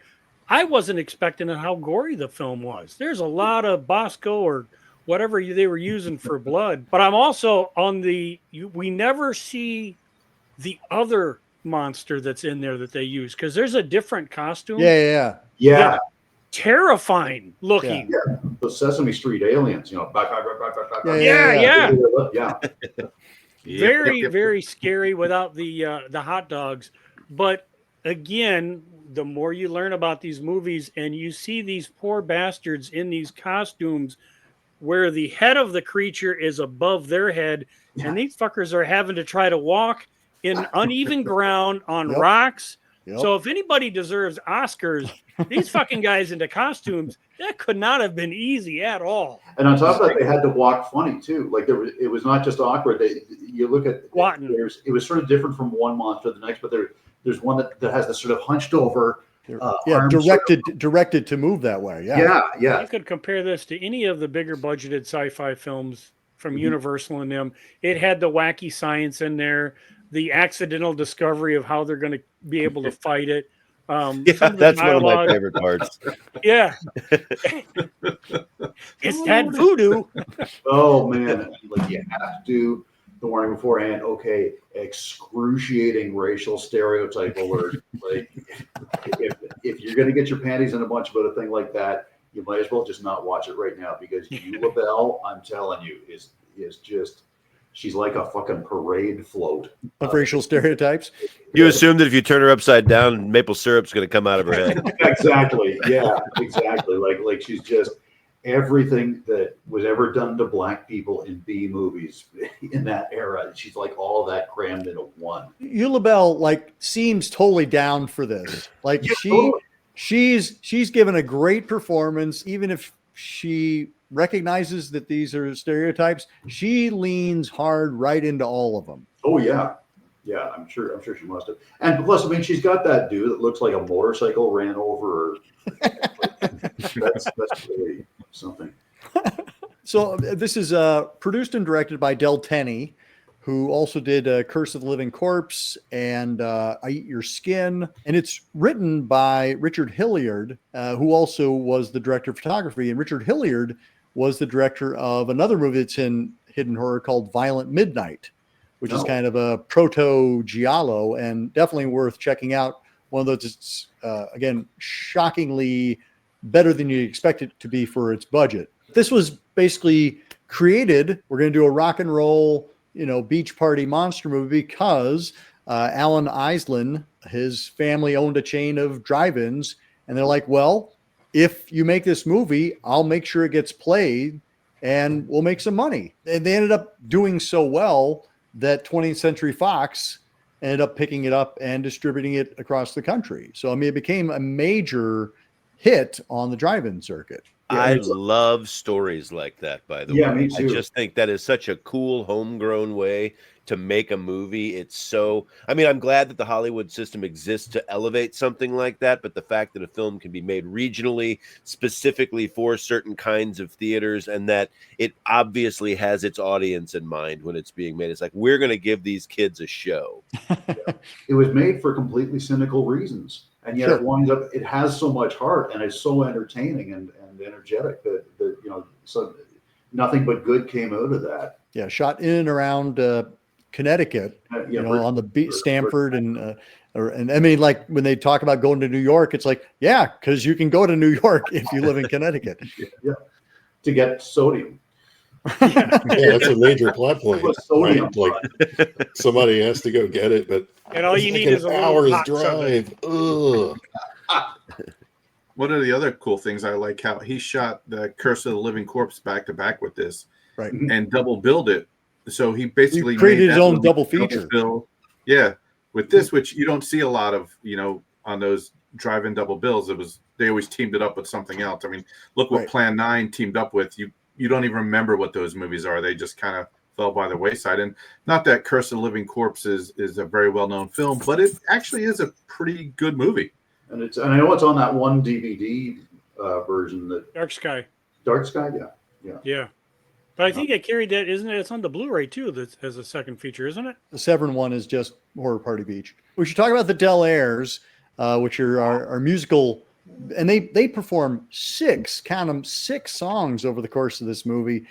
I wasn't expecting how gory the film was. There's a lot of Bosco or whatever they were using for blood, but I'm also on we never see the other monster that's in there that they use because there's a different costume. Yeah. Yeah. Terrifying looking. Yeah. The Sesame Street aliens, you know. Yeah. Very, Yep. very scary without the hot dogs. But again, the more you learn about these movies and you see these poor bastards in these costumes where the head of the creature is above their head, and these fuckers are having to try to walk in uneven ground on rocks. Yep. So if anybody deserves Oscars, these fucking guys into costumes, that could not have been easy at all. And on top of that, they had to walk funny too. Like it was not just awkward. You look at it was sort of different from one monster to the next, but there's one that has this sort of hunched over. Directed to move that way. Yeah. You could compare this to any of the bigger budgeted sci-fi films from Universal and them. It had the wacky science in there, the accidental discovery of how they're going to be able to fight it. That's one of my favorite parts. Yeah. It's that voodoo. Oh man, like you have to do the warning beforehand. Okay, excruciating racial stereotype alert. Like if you're gonna get your panties in a bunch about a thing like that, you might as well just not watch it right now because LaBelle, I'm telling you, is just. She's like a fucking parade float of racial stereotypes. You assume that if you turn her upside down, maple syrup's going to come out of her head. Exactly. Yeah, exactly. Like she's just everything that was ever done to black people in B movies in that era. She's like all of that crammed into one. LaBelle like seems totally down for this. Like she's given a great performance, even if she recognizes that these are stereotypes. She leans hard right into all of them. Oh yeah. I'm sure she must have. And plus, I mean, she's got that dude that looks like a motorcycle ran over her. That's really something. So this is produced and directed by Tenney, who also did Curse of the Living Corpse and I Eat Your Skin. And it's written by Richard Hilliard, who also was the director of photography. And Richard Hilliard was the director of another movie that's in Hidden Horror called Violent Midnight, which is kind of a proto-giallo and definitely worth checking out. One of those, it's, again, shockingly better than you expect it to be for its budget. This was basically created, we're going to do a rock and roll, beach party monster movie because Alan Island, his family owned a chain of drive-ins, and they're like, well, if you make this movie, I'll make sure it gets played and we'll make some money. And they ended up doing so well that 20th Century Fox ended up picking it up and distributing it across the country. So, I mean, it became a major hit on the drive-in circuit. I love stories like that, by the way. Me too. I just think that is such a cool homegrown way to make a movie. It's so, I mean, I'm glad that the Hollywood system exists to elevate something like that, but the fact that a film can be made regionally, specifically for certain kinds of theaters, and that it obviously has its audience in mind when it's being made. It's like, we're going to give these kids a show. It was made for completely cynical reasons. And yet it winds up, it has so much heart and it's so entertaining and energetic that so nothing but good came out of that. Yeah, shot in and around Connecticut, on the beach, Stamford, and I mean, like when they talk about going to New York, it's like, yeah, because you can go to New York if you live in Connecticut. To get sodium. Yeah, that's a major plot point. Right? Like somebody has to go get it, but and all you need like is an a hour's hot drive. Ugh. One of the other cool things I like how he shot the Curse of the Living Corpse back to back with this, right, and double billed it. So he basically created made his own double feature. Yeah, With this, which you don't see a lot of, on those drive-in double bills, they always teamed it up with something else. I mean, look what Plan 9 teamed up with. You don't even remember what those movies are. They just kind of fell by the wayside. And not that Curse of the Living Corpse is a very well-known film, but it actually is a pretty good movie. And I know it's on that one DVD version that Dark Sky. Dark Sky, Yeah. But I think it carried that, isn't it? It's on the Blu-ray too, that as a second feature, isn't it? The Severn one is just Horror Party Beach. We should talk about the Del Airs, which are our musical, and they perform 6 songs over the course of this movie.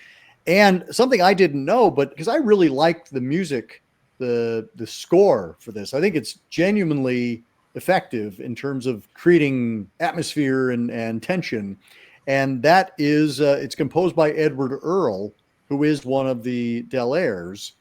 And something I didn't know, but because I really liked the music, the score for this, I think it's genuinely effective in terms of creating atmosphere and tension. And that is, it's composed by Edward Earl, who is one of the Del Airs.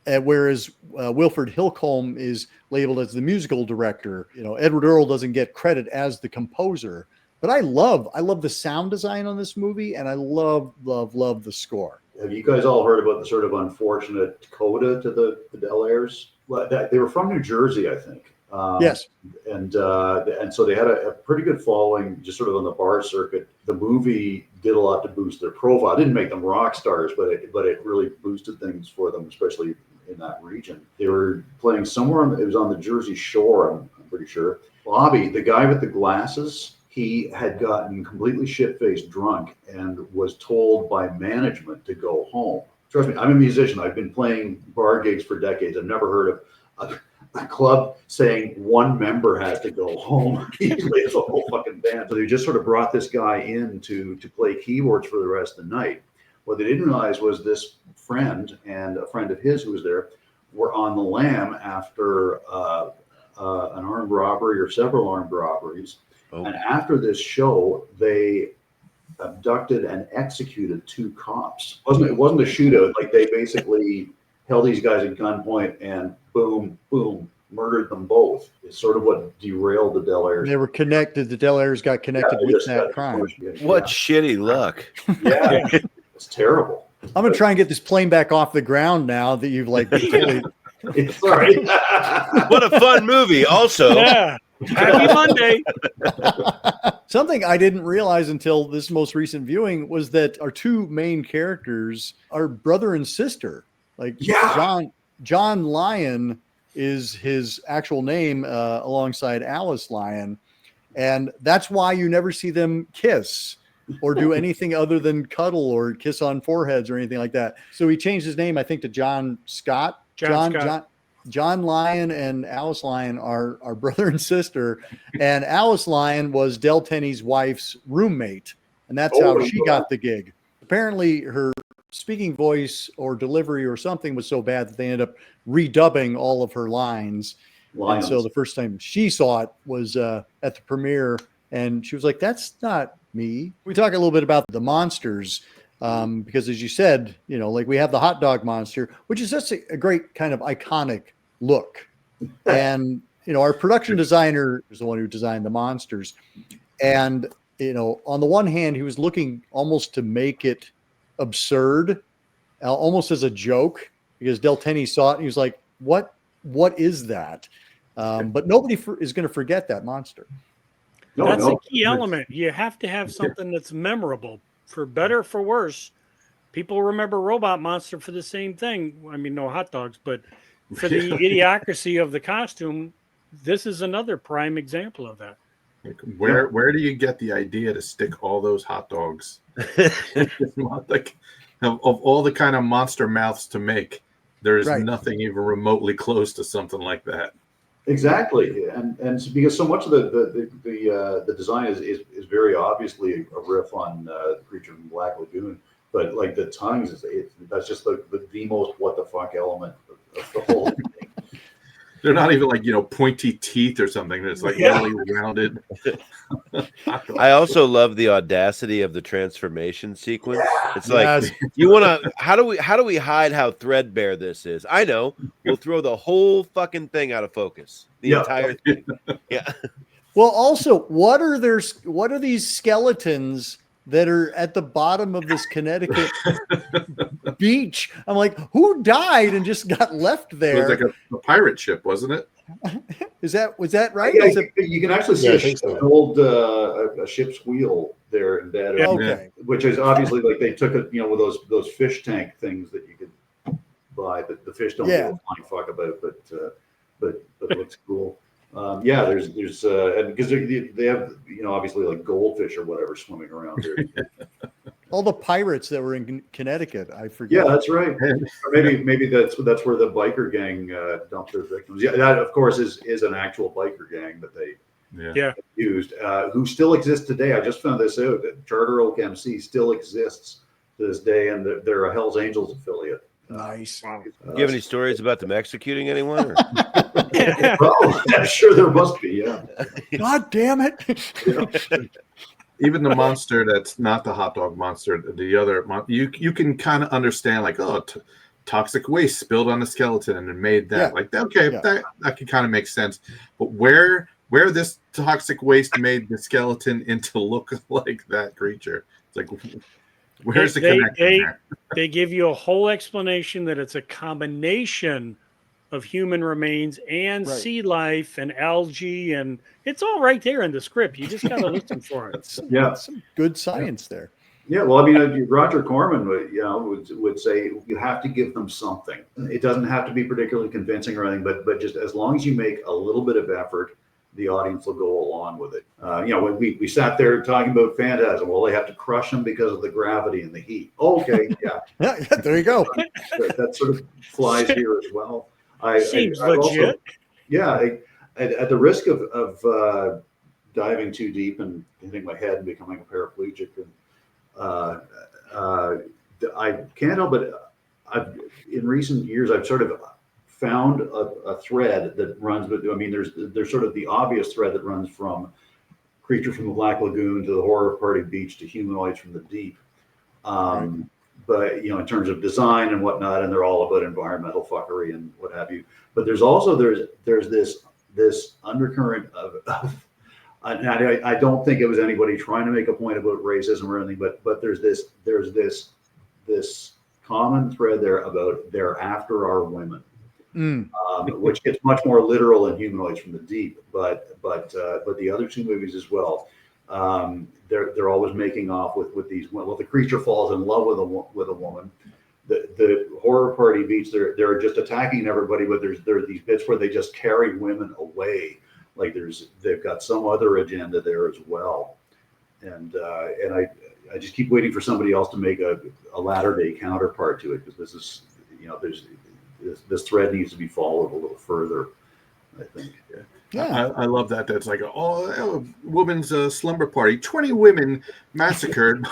Whereas Wilfred Hilcomb is labeled as the musical director. Edward Earl doesn't get credit as the composer. But I love the sound design on this movie, and I love the score. Have you guys all heard about the sort of unfortunate coda to the Del Airs? Well, they were from New Jersey, I think. Yes. And so they had a pretty good following just sort of on the bar circuit. The movie did a lot to boost their profile. It didn't make them rock stars, but it really boosted things for them, especially in that region. They were playing somewhere it was on the Jersey Shore, I'm pretty sure. Bobby, the guy with the glasses, he had gotten completely shit-faced drunk and was told by management to go home. Trust me, I'm a musician. I've been playing bar gigs for decades. I've never heard of a club saying one member has to go home. Usually it's a whole fucking band. So they just sort of brought this guy in to play keyboards for the rest of the night. What they didn't realize was this friend and a friend of his who was there were on the lam after an armed robbery or several armed robberies. Oh. And after this show, they abducted and executed 2 cops. It wasn't a shootout. Like, they basically held these guys at gunpoint and boom, boom, murdered them both. It's sort of what derailed the Del Airs. They were connected. The Del Airs got connected with that crime. What shitty luck. Yeah, it's terrible. I'm going to try and get this plane back off the ground now that you've totally... It's sorry. What a fun movie also. Yeah. Happy Monday. Something I didn't realize until this most recent viewing was that our 2 main characters are brother and sister. John Lyon is his actual name alongside Alice Lyon. And that's why you never see them kiss or do anything other than cuddle or kiss on foreheads or anything like that. So he changed his name, I think, to John Scott. John Lyon and Alice Lyon are brother and sister. And Alice Lyon was Del Tenney's wife's roommate. And that's how she got the gig. Apparently her speaking voice or delivery or something was so bad that they ended up redubbing all of her lines. And so the first time she saw it was at the premiere, and she was like, "That's not me." We talk a little bit about the monsters because, as you said, we have the hot dog monster, which is just a great kind of iconic look. And our production designer is the one who designed the monsters, and on the one hand, he was looking almost to make it absurd, almost as a joke, because Del Tenney saw it and he was like, what is that? But nobody is going to forget that monster. That's a key element. You have to have something that's memorable. For better or for worse, people remember Robot Monster for the same thing. I mean, no hot dogs, but for the idiocracy of the costume, this is another prime example of that. Where do you get the idea to stick all those hot dogs? Of all the kind of monster mouths to make, there is nothing even remotely close to something like that. Exactly, and because so much of the design is very obviously a riff on the Creature from Black Lagoon, but like the tongues, that's just the most what the fuck element of the whole thing. They're not even pointy teeth or something. It's really rounded. I also love the audacity of the transformation sequence. It's like, you want to, how do we hide how threadbare this is? I know. We'll throw the whole fucking thing out of focus. The entire thing. Yeah. Well, also, what are these skeletons that are at the bottom of this Connecticut beach. I'm like, who died and just got left It there? was like a pirate ship, wasn't it? Was that right? Yeah, Is it- you can actually see Yeah, I a, think so. an old a ship's wheel there embedded, Yeah. okay. which is obviously like they took it, with those fish tank things that you could buy, but the fish don't Yeah. give a flying fuck about, but it looks cool. Yeah, there's and because they have obviously like goldfish or whatever swimming around there. All the pirates that were in Connecticut, I forget. Yeah, that's right. Or maybe that's where the biker gang dumped their victims. Yeah, that of course is an actual biker gang that they Yeah. used, who still exists today. I just found this out that Charter Oak MC still exists to this day, and they're a Hell's Angels affiliate. Nice. Do you have any stories about them executing anyone? Or? Well, I'm sure there must be. Yeah. God damn it. Yeah. Even the monster that's not the hot dog monster, the other you can kind of understand, like, toxic waste spilled on the skeleton and it made that. Yeah. Like, okay, Yeah. that can kind of make sense. But where this toxic waste made the skeleton into look like that creature, it's like, where's the connection there? They give you a whole explanation that it's a combination of human remains and Right. sea life and algae, and it's all right there in the script. You just got to listen for it. Some good science there. Yeah, well, I mean, Roger Corman would say you have to give them something. It doesn't have to be particularly convincing or anything, but just as long as you make a little bit of effort, the audience will go along with it. When we sat there talking about Phantasm, well, they have to crush them because of the gravity and the heat. Okay, yeah, Yeah, there you go. that sort of flies here as well. Seems I've also- legit. at the risk of diving too deep and hitting my head and becoming a paraplegic, I can't help but in recent years I've sort of found a thread that runs. But I mean, there's sort of the obvious thread that runs from Creature from the Black Lagoon to the Horror Party Beach to Humanoids from the Deep. But in terms of design and whatnot, and they're all about environmental fuckery and what have you. But there's also there's this undercurrent of and I don't think it was anybody trying to make a point about racism or anything, but there's this common thread there about they're after our women, which gets much more literal in Humanoids from the Deep, but the other two movies as well. They're always making off with these. Well, the creature falls in love with a woman. The Horror Party Beach, they're just attacking everybody, but there are these bits where they just carry women away. Like they've got some other agenda there as well, and I just keep waiting for somebody else to make a latter day counterpart to it, because this is this thread needs to be followed a little further, I think. Yeah. I love that. That's like a woman's slumber party. 20 women massacred.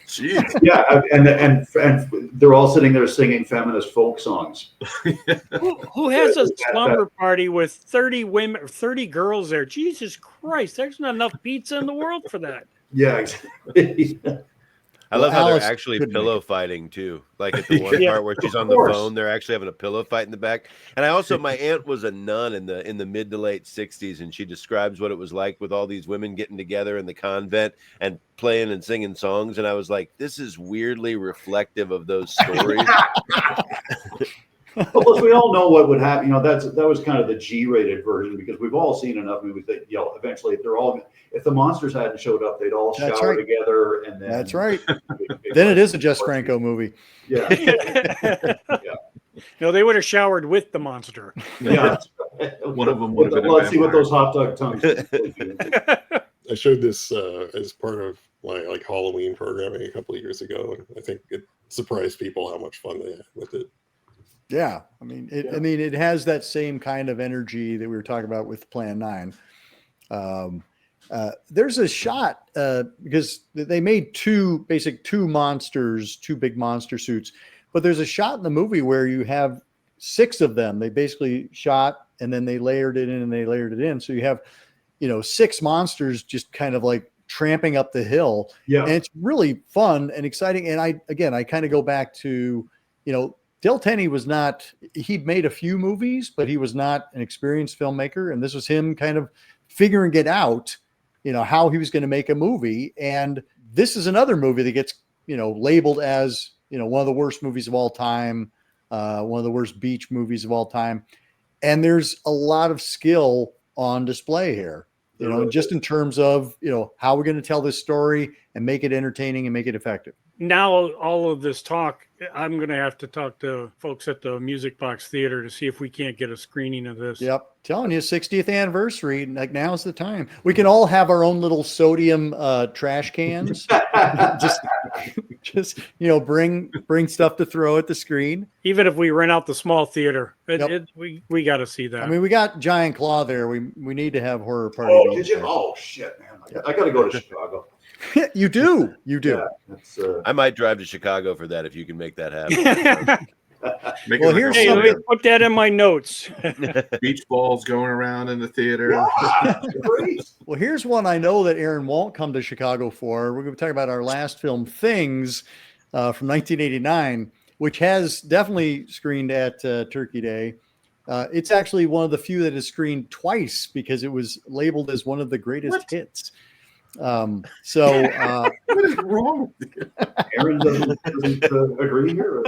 Jeez. Yeah, and they're all sitting there singing feminist folk songs. Who has a slumber party with 30 women or 30 girls there? Jesus Christ, there's not enough pizza in the world for that. Yeah, exactly. I love how Alice they're actually couldn't pillow fighting too. Like at the one Yeah. part where she's on the phone, they're actually having a pillow fight in the back. And my aunt was a nun in the mid to late 60s, and she describes what it was like with all these women getting together in the convent and playing and singing songs. And I was like, this is weirdly reflective of those stories. Well, plus we all know what would happen. That was kind of the G-rated version, because we've all seen enough movies that eventually if the monsters hadn't showed up, they'd all That's shower right. together, and then That's right. Then it is a Jess Franco movie. Yeah, No, they would have showered with the monster. yeah. One of them would have been a Let's see what vampire. those hot dog tongues. I showed this as part of my Halloween programming a couple of years ago, and I think it surprised people how much fun they had with it. Yeah. I mean, it has that same kind of energy that we were talking about with Plan 9. There's a shot because they made two monsters, two big monster suits, but there's a shot in the movie where you have 6 of them. They basically shot and then they layered it in and they layered it in. So you have, 6 monsters just kind of like tramping up the hill. Yeah. And it's really fun and exciting. And I kind of go back to, Del Tenney he'd made a few movies, but he was not an experienced filmmaker. And this was him kind of figuring it out, how he was going to make a movie. And this is another movie that gets, labeled as, one of the worst movies of all time, one of the worst beach movies of all time. And there's a lot of skill on display here, just in terms of, how we're going to tell this story and make it entertaining and make it effective. Now, all of this talk, I'm going to have to talk to folks at the Music Box Theater to see if we can't get a screening of this. Yep. Telling you, 60th anniversary. Like, now's the time. We can all have our own little sodium trash cans. just bring stuff to throw at the screen. Even if we rent out the small theater, we got to see that. I mean, we got Giant Claw there. We need to have horror party. Oh, did you? Oh, shit, man. I got to go to Chicago. You do. Yeah, I might drive to Chicago for that if you can make that happen. Well, here's hey, let me put that in my notes. Beach balls going around in the theater. Well, here's one I know that Aaron won't come to Chicago for. We're going to talk about our last film, Things, from 1989, which has definitely screened at Turkey Day. It's actually one of the few that is screened twice because it was labeled as one of the greatest hits. What is wrong with you? Aaron doesn't agree here.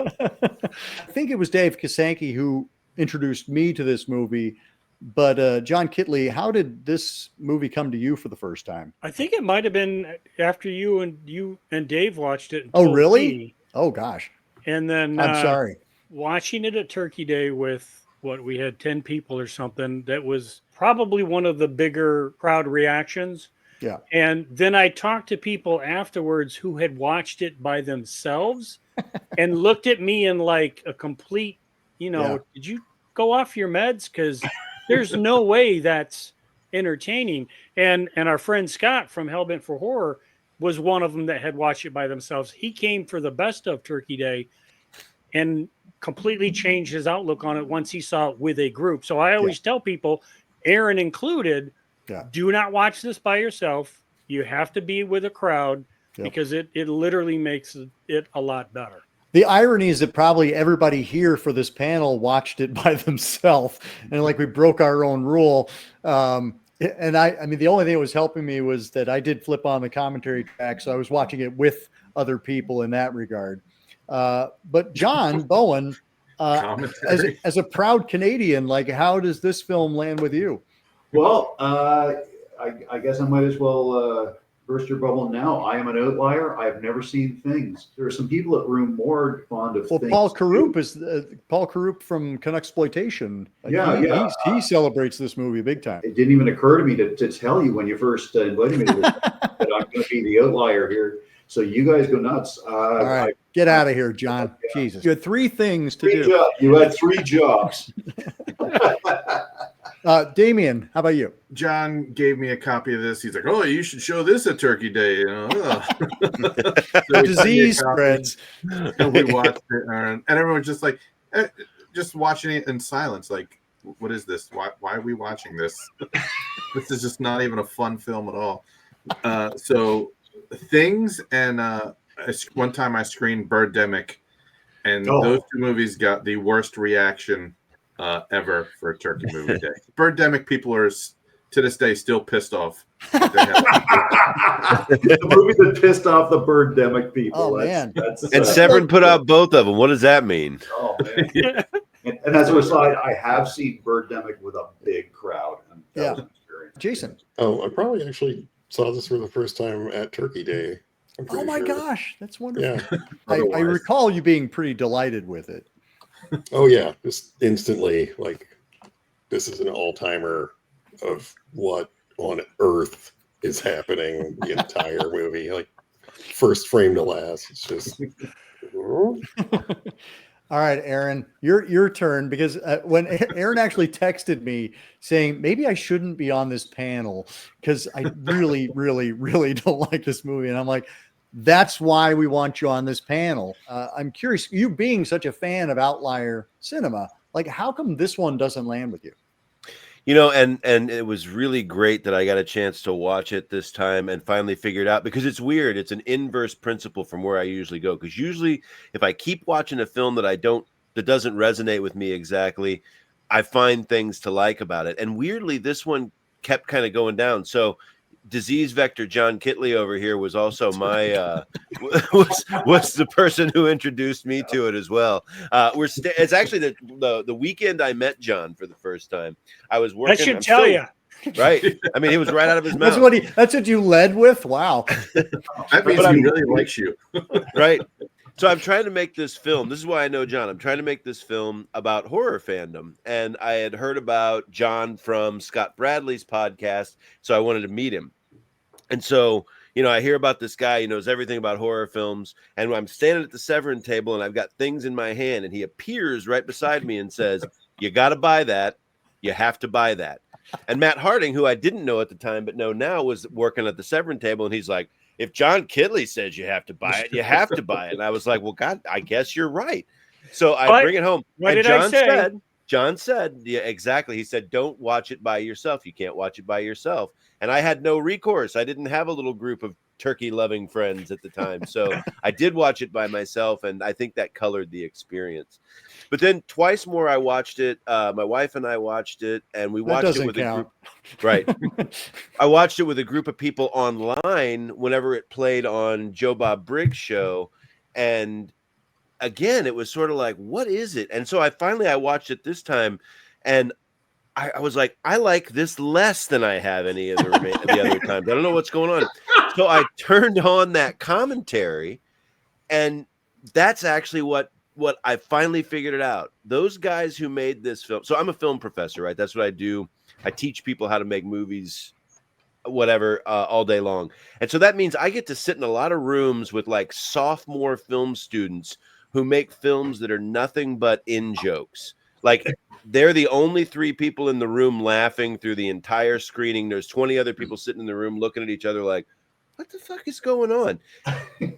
I think it was Dave Kasanke who introduced me to this movie, but Jon Kitley, how did this movie come to you for the first time? I think it might have been after you and Dave watched it. Oh, really? Oh, gosh. And then I'm sorry. Watching it at Turkey Day with we had 10 people or something. That was probably one of the bigger crowd reactions. Yeah. And then I talked to people afterwards who had watched it by themselves and looked at me in like a complete, did you go off your meds? Because there's no way that's entertaining. And our friend Scott from Hellbent for Horror was one of them that had watched it by themselves. He came for the best of Turkey Day and completely changed his outlook on it once he saw it with a group. So I always tell people, Aaron included, do not watch this by yourself. You have to be with a crowd because it literally makes it a lot better. The irony is that probably everybody here for this panel watched it by themselves, and like we broke our own rule. And I mean, the only thing that was helping me was that I did flip on the commentary track, so I was watching it with other people in that regard. But John Bowen, as a proud Canadian, like, how does this film land with you? Well, I guess I might as well burst your bubble now. I am an outlier. I have never seen Things. There are some people at room more fond of Things. Paul Carup is Paul Carup from Canucksploitation. He celebrates this movie big time. It didn't even occur to me to tell you when you first invited me to this that I'm going to be the outlier here. So you guys go nuts. All right, get out of here, John. Jesus, you had three things to do. You had three jobs. Damien, how about you? John gave me a copy of this. He's like, "Oh, you should show this at Turkey Day." So disease spreads. And we watched it, and everyone's just like, just watching it in silence. Like, what is this? Why are we watching this? This is just not even a fun film at all. So Things and one time I screened Birdemic, and those two movies got the worst reaction ever for a Turkey Movie Day. Birdemic people are to this day still pissed off. The movie that pissed off the Birdemic people. Oh, man. And Severn put out both of them. What does that mean? Oh, man. And as a aside, I have seen Birdemic with a big crowd. And that was an experience. Jason. Oh, I probably actually saw this for the first time at Turkey Day. Oh my gosh, that's wonderful. Yeah. I recall you being pretty delighted with it. Oh yeah, just instantly, like, this is an all-timer of what on earth is happening the entire movie, like first frame to last. It's just All right, Aaron, your turn, because when Aaron actually texted me saying maybe I shouldn't be on this panel because I really, really, really don't like this movie, and I'm like, that's why we want you on this panel. I'm curious, you being such a fan of outlier cinema, like, how come this one doesn't land with you? You know, and it was really great that I got a chance to watch it this time and finally figured out, because it's weird. It's an inverse principle from where I usually go. Because usually if I keep watching a film that doesn't resonate with me exactly, I find things to like about it. And weirdly, this one kept kind of going down. So disease vector Jon Kitley over here was also my was the person who introduced me to it as well. It's actually the weekend I met John for the first time. I was working. I should tell you. Right. I mean, he was right out of his mouth. That's what you led with. Wow. That means he really likes you. Right. So I'm trying to make this film. This is why I know John. I'm trying to make this film about horror fandom. And I had heard about John from Scott Bradley's podcast. So I wanted to meet him. And so, I hear about this guy, he knows everything about horror films. And I'm standing at the Severin table and I've got things in my hand. And he appears right beside me and says, "You got to buy that. You have to buy that." And Matt Harding, who I didn't know at the time, but know now, was working at the Severin table. And he's like, "If Jon Kitley says you have to buy it, you have to buy it." And I was like, well, God, I guess you're right. So I bring it home. What and did I say? John said, yeah, exactly. He said, "Don't watch it by yourself. You can't watch it by yourself." And I had no recourse. I didn't have a little group of turkey-loving friends at the time. So I did watch it by myself, and I think that colored the experience. But then twice more I watched it. My wife and I watched it, and we watched it with a group. Right. I watched it with a group of people online whenever it played on Joe Bob Briggs' show. And again, it was sort of like, what is it? And so I watched it this time, and I was like, I like this less than I have any of the other times. I don't know what's going on. So I turned on that commentary, and that's actually what I finally figured it out. Those guys who made this film. So I'm a film professor, right? That's what I do. I teach people how to make movies, whatever, all day long. And so that means I get to sit in a lot of rooms with like sophomore film students who make films that are nothing but in jokes. Like, they're the only three people in the room laughing through the entire screening. There's 20 other people sitting in the room looking at each other like, what the fuck is going on?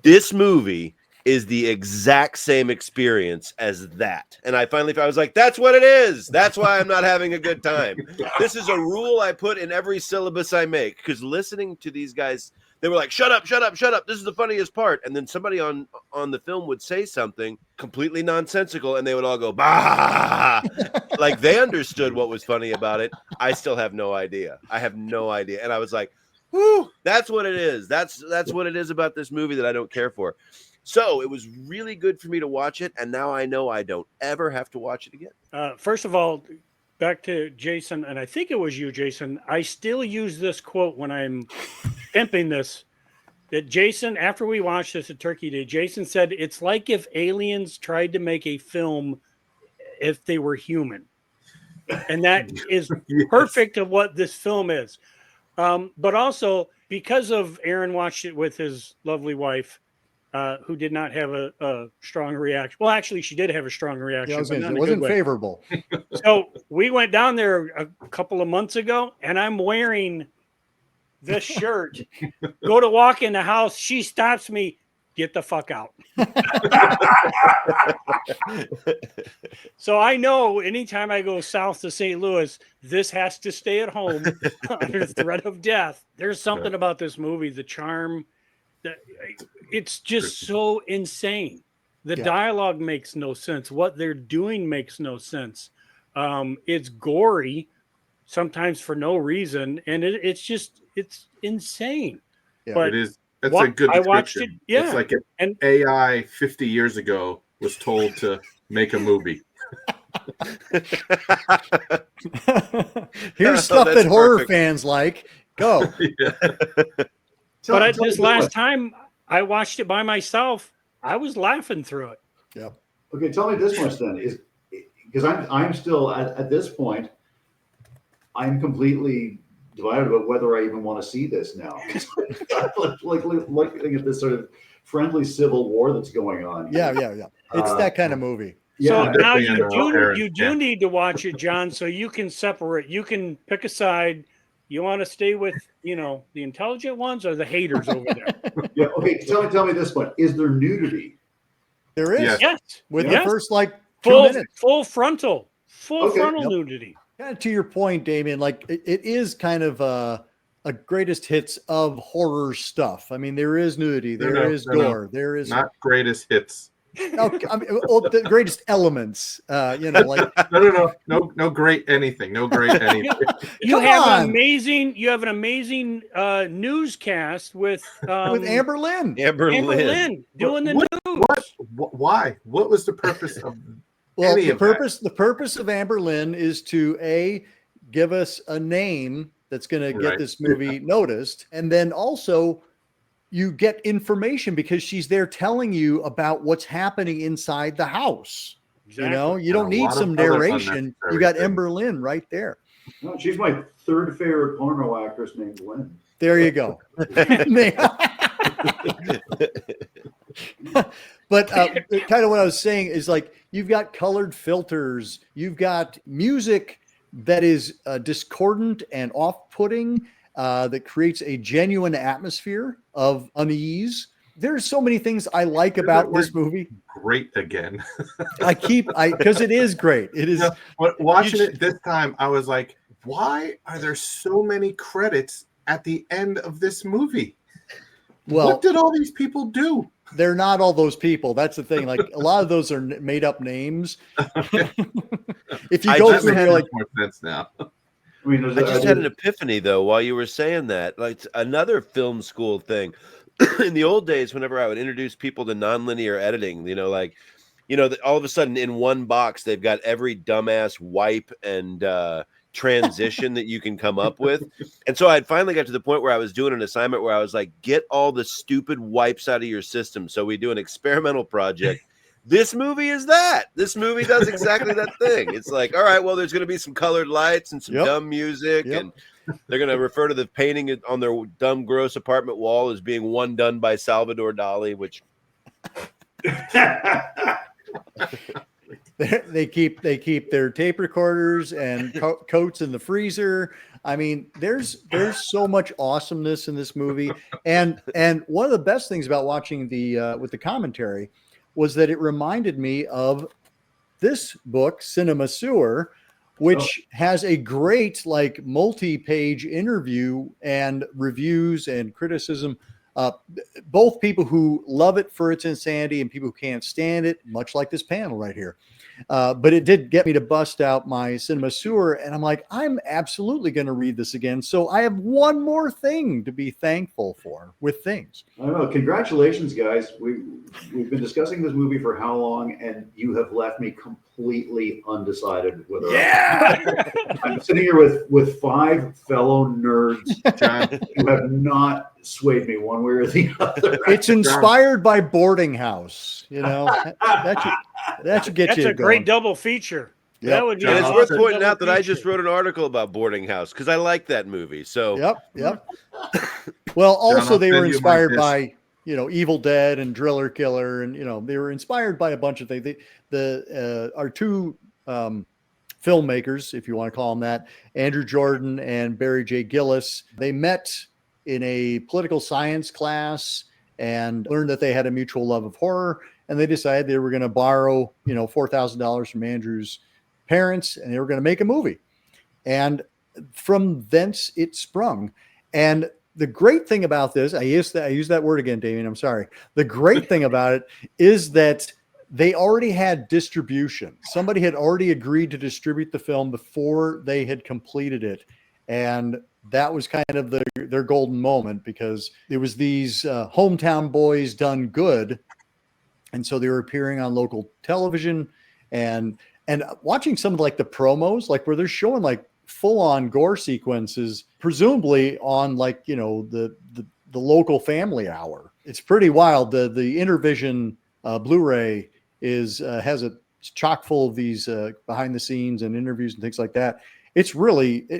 This movie is the exact same experience as that. And I was like, that's what it is. That's why I'm not having a good time. This is a rule I put in every syllabus I make, because listening to these guys, they were like, shut up, shut up, shut up. This is the funniest part. And then somebody on the film would say something completely nonsensical, and they would all go, bah! Like they understood what was funny about it. I still have no idea. I have no idea. And I was like, whoo, that's what it is. That's what it is about this movie that I don't care for. So it was really good for me to watch it, and now I know I don't ever have to watch it again. First of all, back to Jason, and I think it was you, Jason. I still use this quote when I'm pimping this, that Jason, after we watched this at Turkey Day, Jason said, it's like if aliens tried to make a film if they were human. And that is perfect of what this film is. But also, because of Aaron watched it with his lovely wife, who did not have a strong reaction. Well, actually, she did have a strong reaction. Yeah, it wasn't favorable. So we went down there a couple of months ago, and I'm wearing this shirt. Go to walk in the house. She stops me. Get the fuck out. So I know anytime I go south to St. Louis, this has to stay at home under threat of death. There's something about this movie, the charm. It's just so insane. The dialogue makes no sense. What they're doing makes no sense. It's gory, sometimes for no reason, and it's insane. Yeah, but it is. That's a good description. I watched it. Yeah, it's like an AI 50 years ago was told to make a movie. Here's stuff that horror fans like. Go. But this last time I watched it by myself, I was laughing through it. Yep. Okay, tell me this much then, is because I'm still at this point, I'm completely divided about whether I even want to see this now. like looking at this sort of friendly civil war that's going on. Yeah. It's that kind of movie. So Yeah. now you do need to watch it, John, so you can separate. You can pick a side. You want to stay with, the intelligent ones or the haters over there? Yeah. Okay. Tell me this one. Is there nudity? There is. Yes. With the first 2 minutes. Full frontal nudity. Yeah, to your point, Damien, it is kind of a greatest hits of horror stuff. I mean, there is nudity, there is gore, there is not greatest hits. No, I mean, well, the greatest elements, like No great anything. No great anything. You Come have on. an amazing newscast with Amber Lynn. Amber Lynn. doing the news. Why? What was the purpose of Well, any the of purpose of Amber Lynn is to give us a name that's going to get Right. this movie noticed, and then also you get information because she's there telling you about what's happening inside the house. Exactly. You don't And a need lot of some other narration. unnecessary You got things. Amber Lynn right there. No, she's my third favorite porno actress named Lynn. There you go. But kind of what I was saying is like you've got colored filters, you've got music that is discordant and off-putting, that creates a genuine atmosphere of unease. There's so many things I like about this movie. Great again. Because it is great. It is. But watching it this time, I was like, why are there so many credits at the end of this movie? Well, What did all these people do? they're not all those people. That's the thing. Like a lot of those are made up names. If you go That through, makes you're like, more sense now. I mean, I just had an epiphany though while you were saying that. Like another film school thing. In the old days, whenever I would introduce people to nonlinear editing, all of a sudden in one box they've got every dumbass wipe and transition that you can come up with. And so I'd finally got to the point where I was doing an assignment where I was like, get all the stupid wipes out of your system. So we do an experimental project. This movie is that. This movie does exactly that thing. It's like, all right, well, there's going to be some colored lights and some dumb music. Yep. And they're going to refer to the painting on their dumb, gross apartment wall as being one done by Salvador Dali, which they keep their tape recorders and coats in the freezer. I mean, there's so much awesomeness in this movie, and one of the best things about watching the with the commentary was that it reminded me of this book, Cinema Sewer, which has a great like multi-page interview and reviews and criticism. Both people who love it for its insanity and people who can't stand it, much like this panel right here. But it did get me to bust out my Cinema Sewer, and I'm like, I'm absolutely going to read this again. So I have one more thing to be thankful for with things. I don't know. Congratulations, guys. We've been discussing this movie for how long, and you have left me completely undecided whether. Yeah, I'm sitting here with five fellow nerds who have not swayed me one way or the other. it's inspired by Boarding House. That should get That's you a going. great double feature. Yep. That would be and it's an worth awesome pointing double out that I feature. just wrote an article about Boarding House because I like that movie. So Yep. Well, also I'll they were send you my inspired disc. by Evil Dead and Driller Killer, and they were inspired by a bunch of things. Our two filmmakers, if you want to call them that, Andrew Jordan and Barry J. Gillis, they met in a political science class and learned that they had a mutual love of horror, and they decided they were going to borrow $4,000 from Andrew's parents, and they were going to make a movie. And from thence it sprung. And the great thing about this, I use that word again, Damien, I'm sorry. The great thing about it is that they already had distribution. Somebody had already agreed to distribute the film before they had completed it. And that was kind of their golden moment, because it was these hometown boys done good. And so they were appearing on local television and watching some of like the promos, like where they're showing like full on gore sequences, presumably on like, the local Family Hour. It's pretty wild. The Intervision Blu-ray has a chock full of these behind the scenes and interviews and things like that. It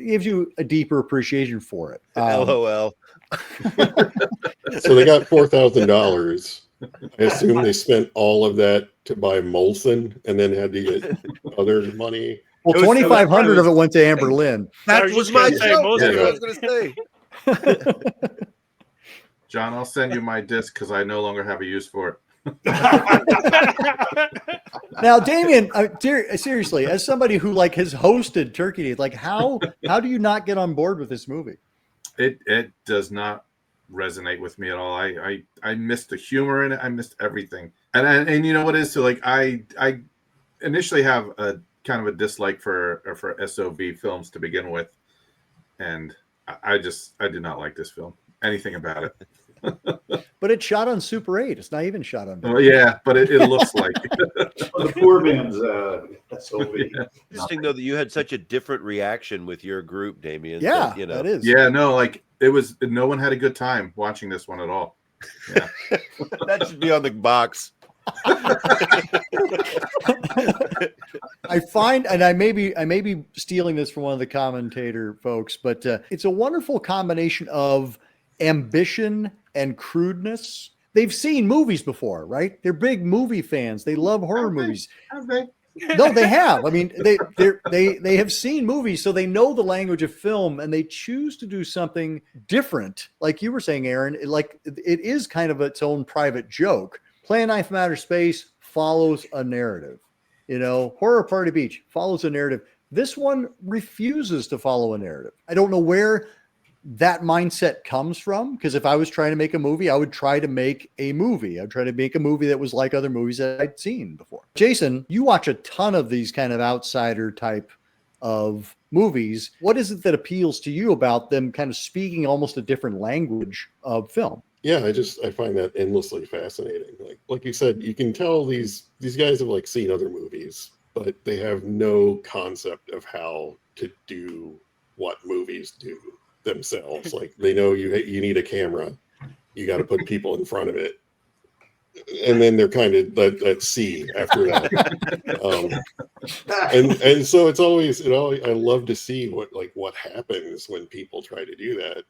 gives you a deeper appreciation for it. LOL. So they got $4,000. I assume they spent all of that to buy Molson and then had to get other money. Well, It was- 2,500 of it went to Amber Lynn. I That was was just my gonna say, joke. most That's of what I it- was going to say. John, I'll send you my disc because I no longer have a use for it. Now, Damien, seriously, as somebody who like has hosted Turkey Day, like how do you not get on board with this movie? It does not resonate with me at all. I missed the humor in it. I missed everything. And you know what it is? So like I initially have a kind of a dislike for SOV films to begin with, and I did not like this film. Anything about it. But it's shot on Super 8. It's not even shot on. Well, yeah, but it looks like The poor man's SOV. Yeah. Interesting though that you had such a different reaction with your group, Damien. Yeah, you know. that is. Yeah, no, like it was. No one had a good time watching this one at all. Yeah. That should be on the box. I find, and I may be stealing this from one of the commentator folks, but it's a wonderful combination of ambition and crudeness. They've seen movies before, right? They're big movie fans. They love horror movies. No, they have. I mean, they have seen movies, so they know the language of film, and they choose to do something different. Like you were saying, Aaron, it is kind of its own private joke. Plan 9 from Outer Space follows a narrative. You know, Horror Party Beach follows a narrative. This one refuses to follow a narrative. I don't know where that mindset comes from, because if I was trying to make a movie, I would try to make a movie. I'd try to make a movie that was like other movies that I'd seen before. Jason, you watch a ton of these kind of outsider type of movies. What is it that appeals to you about them kind of speaking almost a different language of film? Yeah, I find that endlessly fascinating. Like you said, you can tell these guys have like seen other movies, but they have no concept of how to do what movies do themselves. Like they know you need a camera, you got to put people in front of it, and then they're kind of at sea after that. And so it's always, I love to see what happens when people try to do that.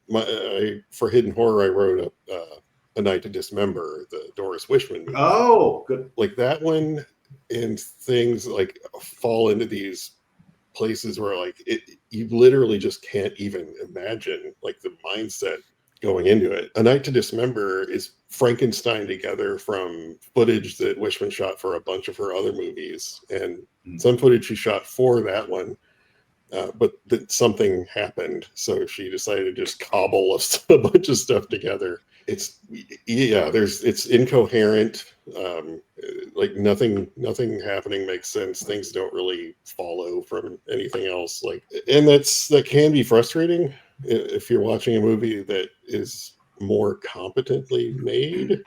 For Hidden Horror, I wrote A Night to Dismember, the Doris Wishman movie. Oh, good. Like that one, and things like fall into these places where you literally just can't even imagine like the mindset going into it. A Night to Dismember is Frankenstein together from footage that Wishman shot for a bunch of her other movies, and some footage she shot for that one, but that something happened, so she decided to just cobble a bunch of stuff together. It's incoherent. Like nothing happening makes sense. Things don't really follow from anything else. And that can be frustrating if you're watching a movie that is more competently made.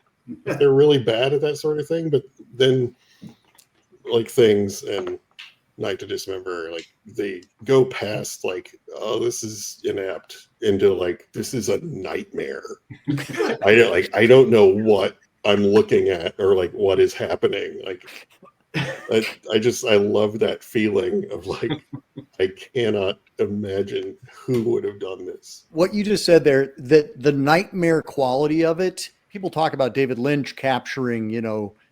If they're really bad at that sort of thing, but then like Things and Night to Dismember, they go past this is inept into this is a nightmare. I don't know what I'm looking at or what is happening. I love that feeling of I cannot imagine who would have done this. What you just said there, that the nightmare quality of it, people talk about David Lynch capturing,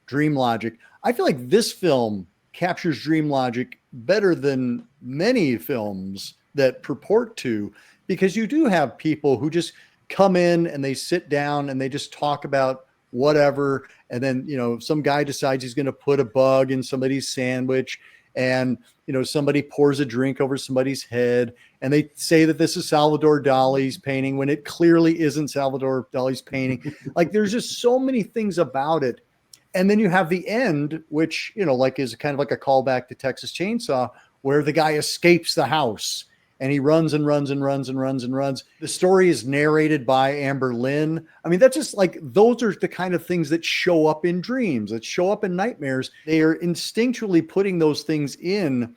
dream logic. I feel like this film captures dream logic better than many films that purport to, because you do have people who just come in and they sit down and they just talk about whatever. And then, some guy decides he's going to put a bug in somebody's sandwich, and, somebody pours a drink over somebody's head, and they say that this is Salvador Dali's painting when it clearly isn't Salvador Dali's painting. There's just so many things about it. And then you have the end, which, is kind of like a callback to Texas Chainsaw, where the guy escapes the house and he runs and runs and runs and runs and runs. The story is narrated by Amber Lynn. I mean, that's just those are the kind of things that show up in dreams, that show up in nightmares. They are instinctually putting those things in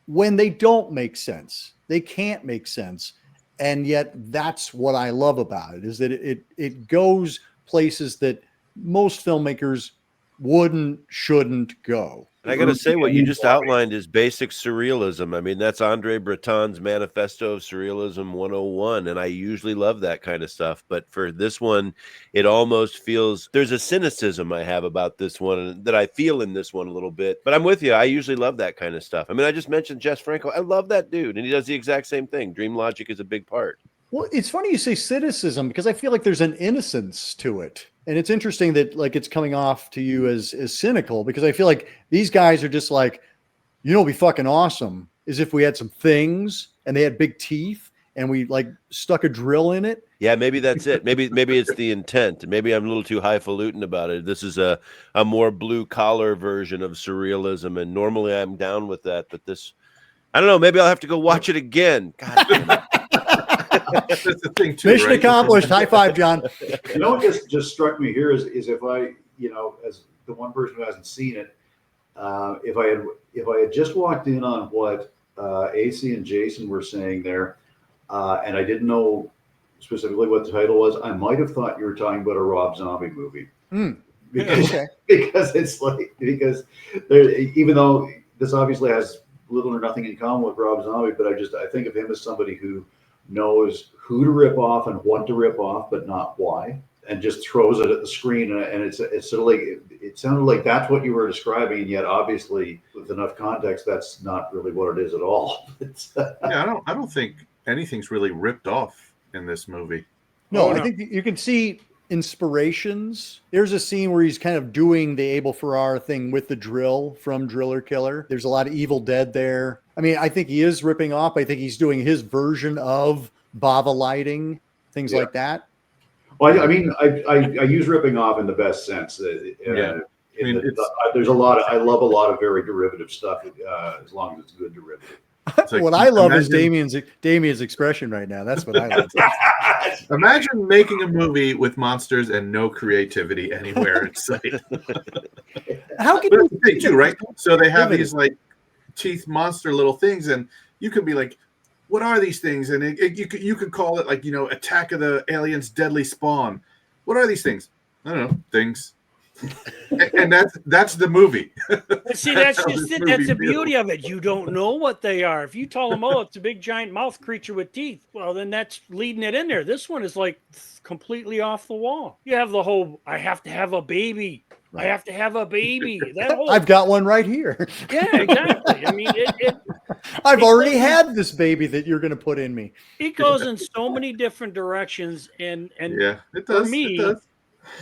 when they don't make sense. They can't make sense. And yet that's what I love about it, is that it goes places that most filmmakers shouldn't go. And I got to say, what you just outlined is basic surrealism. I mean, that's Andre Breton's Manifesto of Surrealism 101. And I usually love that kind of stuff. But for this one, it almost feels, there's a cynicism I have about this one that I feel in this one a little bit. But I'm with you. I usually love that kind of stuff. I mean, I just mentioned Jess Franco. I love that dude. And he does the exact same thing. Dream logic is a big part. Well, it's funny you say cynicism, because I feel like there's an innocence to it. And it's interesting that it's coming off to you as cynical, because I feel like these guys are just it'd be fucking awesome is if we had some things and they had big teeth and we like stuck a drill in it. Yeah, maybe that's it. Maybe it's the intent. Maybe I'm a little too highfalutin about it. This is a more blue collar version of surrealism, and normally I'm down with that. But this, I don't know. Maybe I'll have to go watch it again. God damn it. That's the thing too. Mission right? accomplished. High five, John. You know what just struck me here is if I, you know, as the one person who hasn't seen it, if I had just walked in on what AC and Jason were saying there, and I didn't know specifically what the title was, I might have thought you were talking about a Rob Zombie movie. Because it's like, because there, even though this obviously has little or nothing in common with Rob Zombie, but I think of him as somebody who knows who to rip off and what to rip off, but not why, and just throws it at the screen. And it's sort of like, it sounded like that's what you were describing, and yet obviously with enough context, that's not really what it is at all. Yeah, I don't think anything's really ripped off in this movie. No, I think you can see inspirations. There's a scene where he's kind of doing the Abel Ferrara thing with the drill from Driller Killer. There's a lot of Evil Dead there. I mean, I think he is ripping off. I think he's doing his version of Bava lighting, things like that. Well, I mean, I use ripping off in the best sense. Yeah. I mean, there's a lot of, I love a lot of very derivative stuff, as long as it's good derivative. like, What I love is Damien's expression right now. That's what I love. Imagine making a movie with monsters and no creativity anywhere in sight. How can But you it's the thing too, right? So they have these like teeth monster little things, and you can be like, what are these things? And you could call it like, you know, Attack of the Aliens Deadly Spawn. What are these things? I don't know, things. And that's the movie. But see, that's how just this it. That's movie the beauty of it. You don't know what they are. If you tell them, oh, it's a big giant mouth creature with teeth, well, then that's leading it in there. This one is like completely off the wall. You have the whole, I have to have a baby. I have to have a baby. That whole, I've got one right here. yeah, exactly. I mean, I've already had this baby that you're going to put in me. it goes in so many different directions, and Yeah, it does. for me, it does.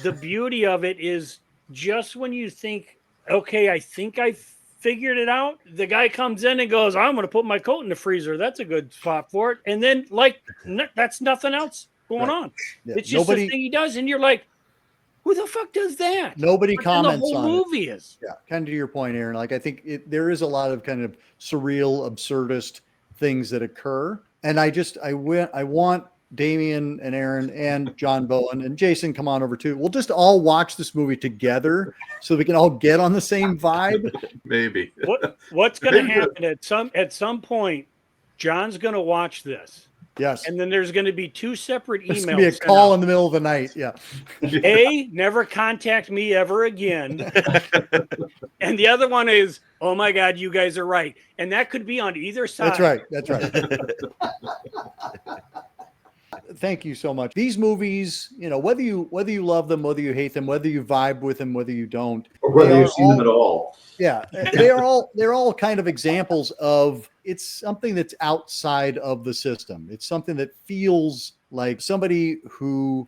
the beauty of it is just when you think, okay, I think I figured it out, the guy comes in and goes, I'm going to put my coat in the freezer. That's a good spot for it. And then, like, that's nothing else going on. Yeah, It's just the thing he does. And you're like, who the fuck does that? Nobody But then comments the whole on it. movie is. Yeah, kind of to your point, Aaron. Like, I think there is a lot of kind of surreal, absurdist things that occur. And I want Damien and Aaron and John Bowen and Jason come on over too. We'll just all watch this movie together so we can all get on the same vibe. Maybe. What's going to happen at some point? John's going to watch this. Yes. And then there's going to be two separate emails. It's going to be a call in the middle of the night. Yeah. A, never contact me ever again. And the other one is, oh my God, you guys are right. And that could be on either side. That's right. That's right. Thank you so much. These movies, you know, whether you love them, whether you hate them, whether you vibe with them, whether you don't, Or whether you've seen them at all. yeah, they're all kind of examples of, it's something that's outside of the system. It's something that feels like somebody who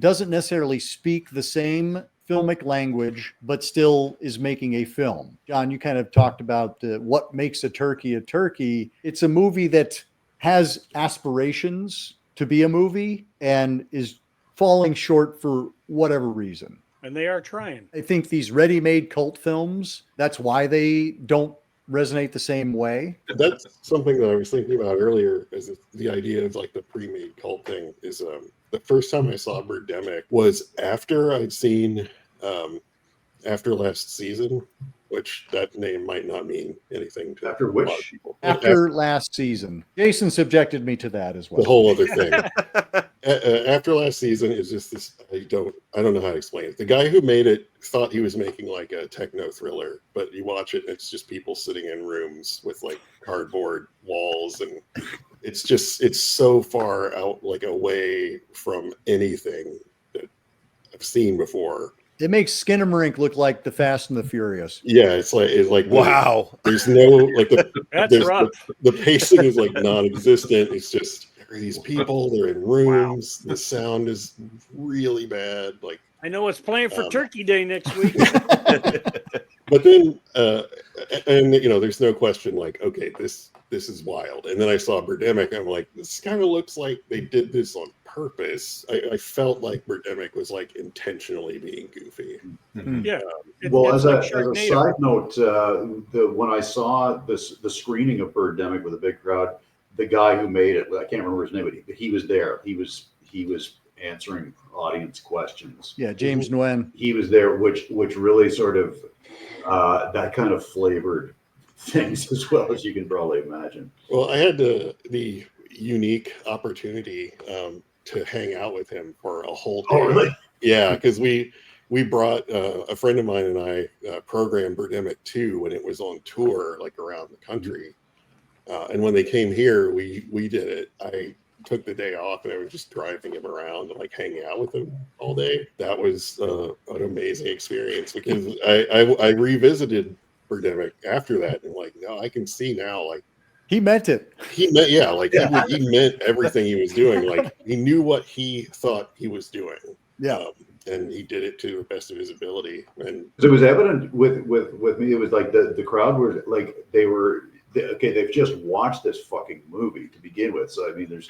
doesn't necessarily speak the same filmic language, but still is making a film. John, you kind of talked about what makes a turkey a turkey. It's a movie that has aspirations to be a movie and is falling short for whatever reason. And they are trying. I think these ready-made cult films, that's why they don't resonate the same way. That's something that I was thinking about earlier, is the idea of like the pre-made cult thing. Is the first time I saw Birdemic was after I'd seen After Last Season, which that name might not mean anything to After a lot of which? people. After Last Season. Jason subjected me to that as well. The whole other thing. After Last Season is just this. I don't know how to explain it. The guy who made it thought he was making like a techno thriller, but you watch it and it's just people sitting in rooms with like cardboard walls, and it's so far out, like away from anything that I've seen before. It makes Skinamarink look like the Fast and the Furious. Yeah, it's like Wow. There's no like That's rough. the pacing is like non-existent. It's just there are these people, they're in rooms. The sound is really bad. Like I know it's playing for Turkey Day next week. But then, and you know, there's no question. Like, okay, this is wild. And then I saw Birdemic. I'm like, this kind of looks like they did this on purpose. I felt like Birdemic was like intentionally being goofy. Yeah. Well, it's as like a Sharknado. side note, when I saw the screening of Birdemic with a big crowd, the guy who made it, I can't remember his name, but he was there. He was answering audience questions. Yeah, James Nguyen. He was there, which really sort of that kind of flavored things as well, as you can probably imagine. Well, I had the unique opportunity to hang out with him for a whole day. Oh, really? Yeah, because we brought a friend of mine and I programmed Birdemic 2 when it was on tour, like around the country. And when they came here, we did it. I took the day off and I was just driving him around and like hanging out with him all day. That was an amazing experience because I revisited Birdemic after that and like, no, I can see now, like He meant it. he meant, yeah, like he meant everything he was doing. Like he knew what he thought he was doing. Yeah. And he did it to the best of his ability. And it was evident with me. It was like the crowd were like they've just watched this fucking movie to begin with. So I mean, there's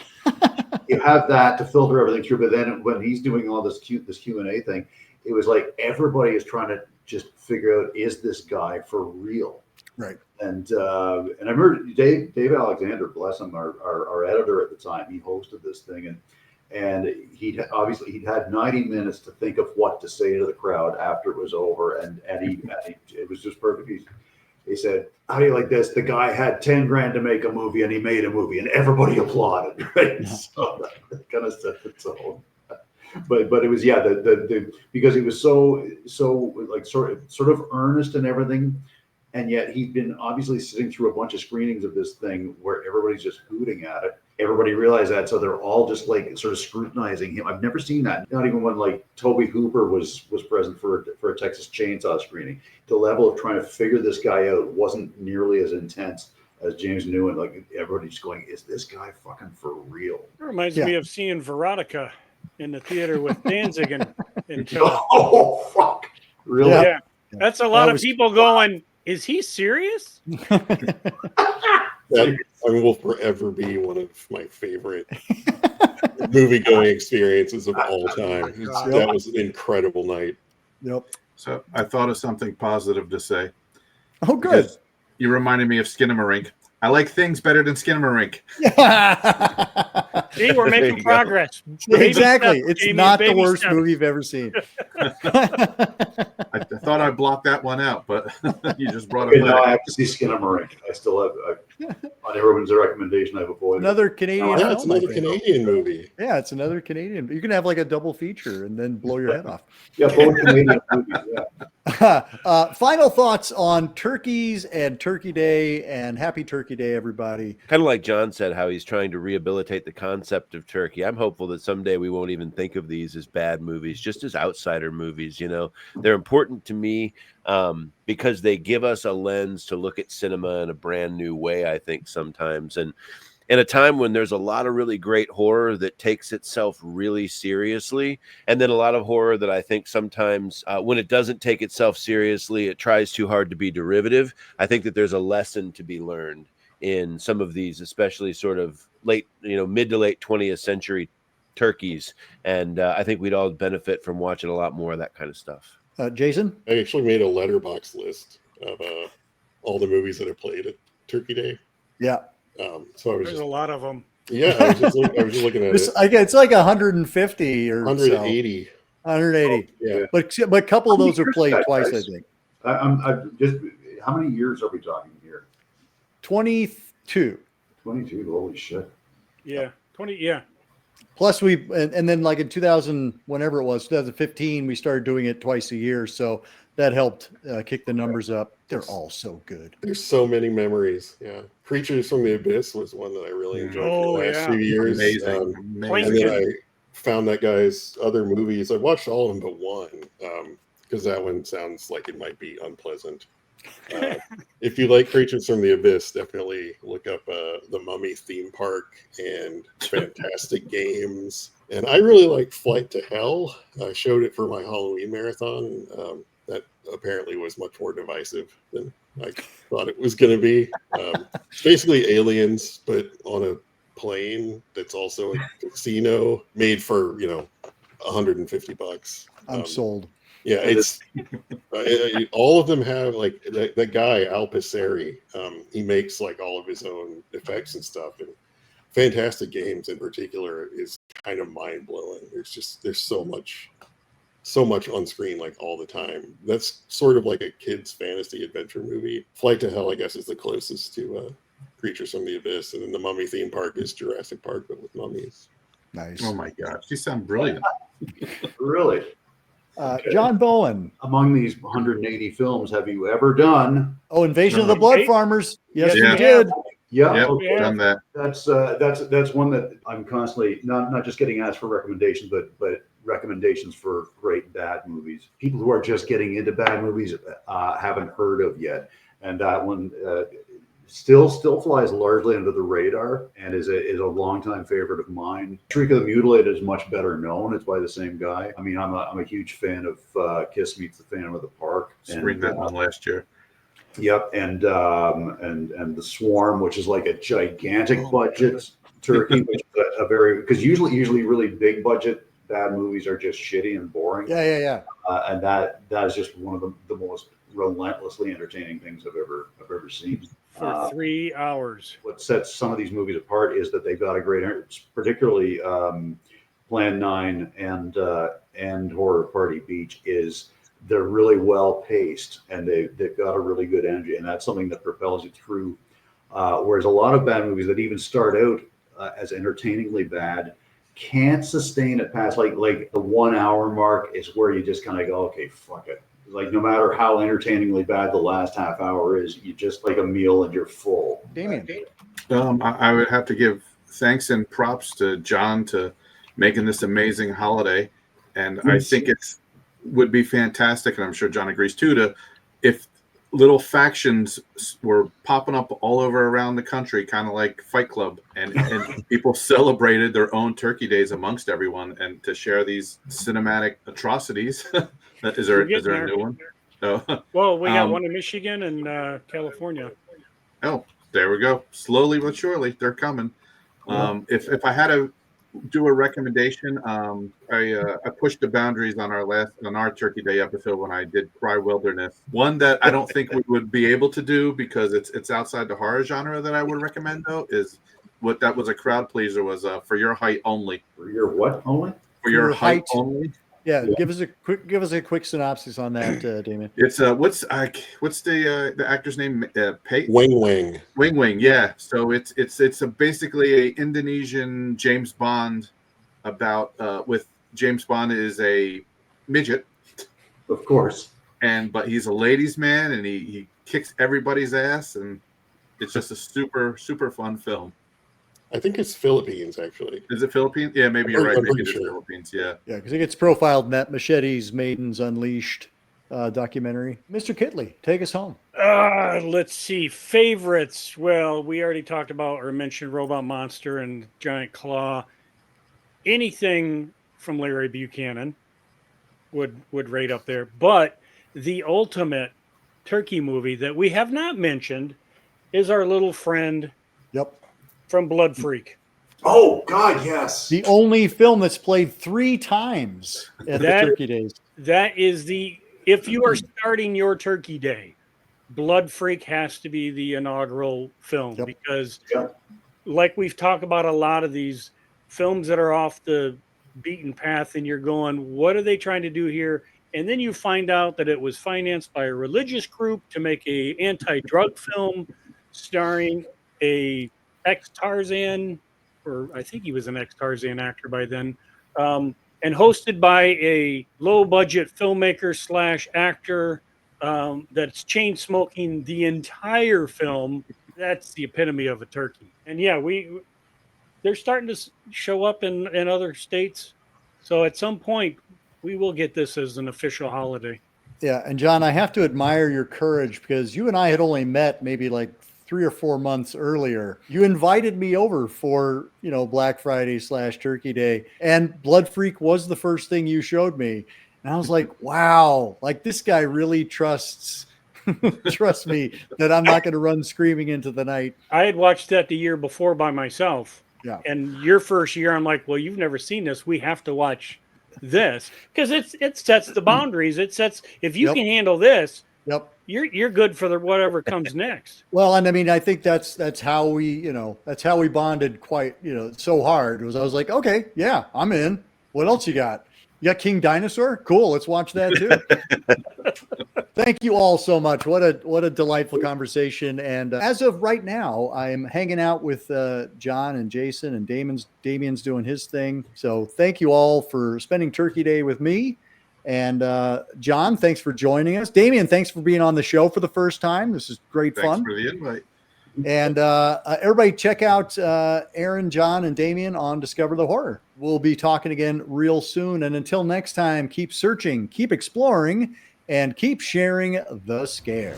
you have that to filter everything through. But then when he's doing all this Q&A thing, it was like everybody is trying to just figure out, is this guy for real? Right. And I remember Dave Alexander, bless him, our editor at the time. He hosted this thing, and he'd had 90 minutes to think of what to say to the crowd after it was over, and it was just perfect. He said, "How do you like this? The guy had 10 grand to make a movie, and he made a movie, and everybody applauded." Right? So that kind of set the tone. But it was the because he was so like sort of earnest and everything. And yet he'd been obviously sitting through a bunch of screenings of this thing where everybody's just hooting at it. Everybody realized that, so they're all just like sort of scrutinizing him. I've never seen that. Not even when like Toby Hooper was present for a Texas Chainsaw screening. The level of trying to figure this guy out wasn't nearly as intense as James Nguyen. Like everybody's going, "Is this guy fucking for real?" It reminds me of seeing Veronica in the theater with Danzig and oh fuck! Really? Yeah. That's a lot of people going, "Is he serious?" That will forever be one of my favorite movie-going experiences of all time. That was an incredible night. Yep. So I thought of something positive to say. Oh, good. You reminded me of Skinamarink. I like things better than Skinamarink. See, we're making progress. Exactly. It's Jamie, not the baby worst steps. movie you've ever seen. I thought I blocked that one out, but you just brought Okay, it now I back. have to see Skinamarink. I still have on everyone's recommendation. I've avoided Another Canadian Yeah, film. it's another I think. Canadian movie. Yeah, it's another Canadian. You can have like a double feature and then blow your head off. Yeah, both Canadian movies. Yeah. Final thoughts on turkeys and Turkey Day, and happy Turkey Day, everybody. Kind of like John said, how he's trying to rehabilitate the concept of turkey. I'm hopeful that someday we won't even think of these as bad movies, just as outsider movies. You know, they're important to me because they give us a lens to look at cinema in a brand new way, I think, sometimes. And in a time when there's a lot of really great horror that takes itself really seriously, and then a lot of horror that I think sometimes when it doesn't take itself seriously, it tries too hard to be derivative. I think that there's a lesson to be learned in some of these, especially sort of mid to late 20th century turkeys. And I think we'd all benefit from watching a lot more of that kind of stuff. Jason? I actually made a letterbox list of all the movies that I played at Turkey Day. Yeah. So I was There's a lot of them. Yeah, I was just looking at it. It's like 150 or 180. So. 180. Yeah. But a couple of those are played twice, I think. I'm just. How many years are we talking here? 22. 22. Holy shit. Yeah. 20. Yeah. Plus and then like in 2015, we started doing it twice a year. So that helped kick the numbers up. They're all so good. There's so many memories. Yeah. Creatures from the Abyss was one that I really enjoyed for the last few years. Amazing. And then I found that guy's other movies. I watched all of them but one because that one sounds like it might be unpleasant. If you like Creatures from the Abyss, definitely look up the Mummy theme park and Fantastic Games. And I really like Flight to Hell. I showed it for my Halloween marathon. that apparently was much more divisive than I thought it was going to be. It's basically Aliens, but on a plane that's also a casino made for, $150. I'm sold. Yeah, it's all of them have like that guy Al Passeri. He makes like all of his own effects and stuff, and Fantastic Games in particular is kind of mind blowing. There's so much on screen like all the time. That's sort of like a kid's fantasy adventure movie. Flight to Hell, I guess, is the closest to Creatures from the Abyss, and then the Mummy theme park is Jurassic Park, but with mummies. Nice. Oh my gosh, you sound brilliant. Really? John Bowen. Among these 180 films, have you ever done? Oh, Invasion of the Blood Farmers. Yes, Yeah. we did. Yeah, Yep, okay. done that. That's one that I'm constantly not just getting asked for recommendations, but recommendations for great and bad movies. People who are just getting into bad movies haven't heard of yet, and that one still flies largely under the radar and is a longtime favorite of mine. Shriek of the Mutilated is much better known. It's by the same guy. I mean, I'm a huge fan of Kiss Meets the Phantom of the Park. Screened that one last year. Yep, and the Swarm, which is like a gigantic budget turkey, which is a very, because usually really big budget bad movies are just shitty and boring. Yeah. And that is just one of the most relentlessly entertaining things I've ever seen. For 3 hours. What sets some of these movies apart is that they've got a great, particularly Plan 9 and Horror Party Beach is. They're really well paced and they've got a really good energy, and that's something that propels you through. Whereas a lot of bad movies that even start out as entertainingly bad can't sustain it past like the 1 hour mark is where you just kind of go, okay, fuck it. Like no matter how entertainingly bad the last half hour is, you just like a meal and you're full. Damien. I would have to give thanks and props to John to making this amazing holiday, and I think would be fantastic, and I'm sure John agrees too, if little factions were popping up all over around the country, kind of like Fight Club, and people celebrated their own turkey days amongst everyone, and to share these cinematic atrocities. Is there a new one? No. Well, we got one in Michigan and California. Oh, there we go. Slowly but surely, they're coming. If I had to do a recommendation, I pushed the boundaries on our Turkey Day episode when I did Cry Wilderness. One that I don't think we would be able to do because it's outside the horror genre that I would recommend though is what that was a crowd pleaser was For Your Height Only. For your what only? For Your Height Only. Yeah, give us a quick synopsis on that, Damien. It's what's the actor's name? Wing. Wing. Yeah. So it's basically a Indonesian James Bond about with James Bond is a midget, of course, but he's a ladies' man and he kicks everybody's ass, and it's just a super fun film. I think it's Philippines, actually. Is it Philippines? Yeah, maybe you're right. I'm Maybe it's sure. Philippines. Yeah. Yeah, because it gets profiled in that Machetes, Maidens Unleashed documentary. Mr. Kitley, take us home. Let's see. Favorites. Well, we already talked about or mentioned Robot Monster and Giant Claw. Anything from Larry Buchanan would rate up there. But the ultimate turkey movie that we have not mentioned is our little friend from Blood Freak. Oh, God, yes. The only film that's played 3 times at the Turkey Days. That is if you are starting your Turkey Day, Blood Freak has to be the inaugural film because like we've talked about a lot of these films that are off the beaten path and you're going, what are they trying to do here? And then you find out that it was financed by a religious group to make a anti-drug film starring a ex-Tarzan, or I think he was an ex-Tarzan actor by then, and hosted by a low-budget filmmaker / actor that's chain smoking the entire film. That's the epitome of a turkey. And yeah, they're starting to show up in other states. So at some point, we will get this as an official holiday. Yeah, and John, I have to admire your courage because you and I had only met maybe like 3 or 4 months earlier. You invited me over for, Black Friday / Turkey Day, and Blood Freak was the first thing you showed me. And I was like, wow, like this guy really trusts me that I'm not going to run screaming into the night. I had watched that the year before by myself. Yeah. And your first year, I'm like, well, you've never seen this. We have to watch this because it sets the boundaries. It sets, if you Yep. can handle this, Yep. you're good for the whatever comes next. Well, and I mean, I think that's how we, that's how we bonded quite, so hard. Was I was like, okay, yeah, I'm in. What else you got? You got King Dinosaur? Cool. Let's watch that too. Thank you all so much. What a delightful conversation. And as of right now, I'm hanging out with John and Jason, and Damien's doing his thing. So thank you all for spending Turkey Day with me. And John, thanks for joining us. Damien, thanks for being on the show for the first time. This is great Thanks fun. for the invite. And everybody check out Aaron, John, and Damien on Discover the Horror. We'll be talking again real soon. And until next time, keep searching, keep exploring, and keep sharing the scare.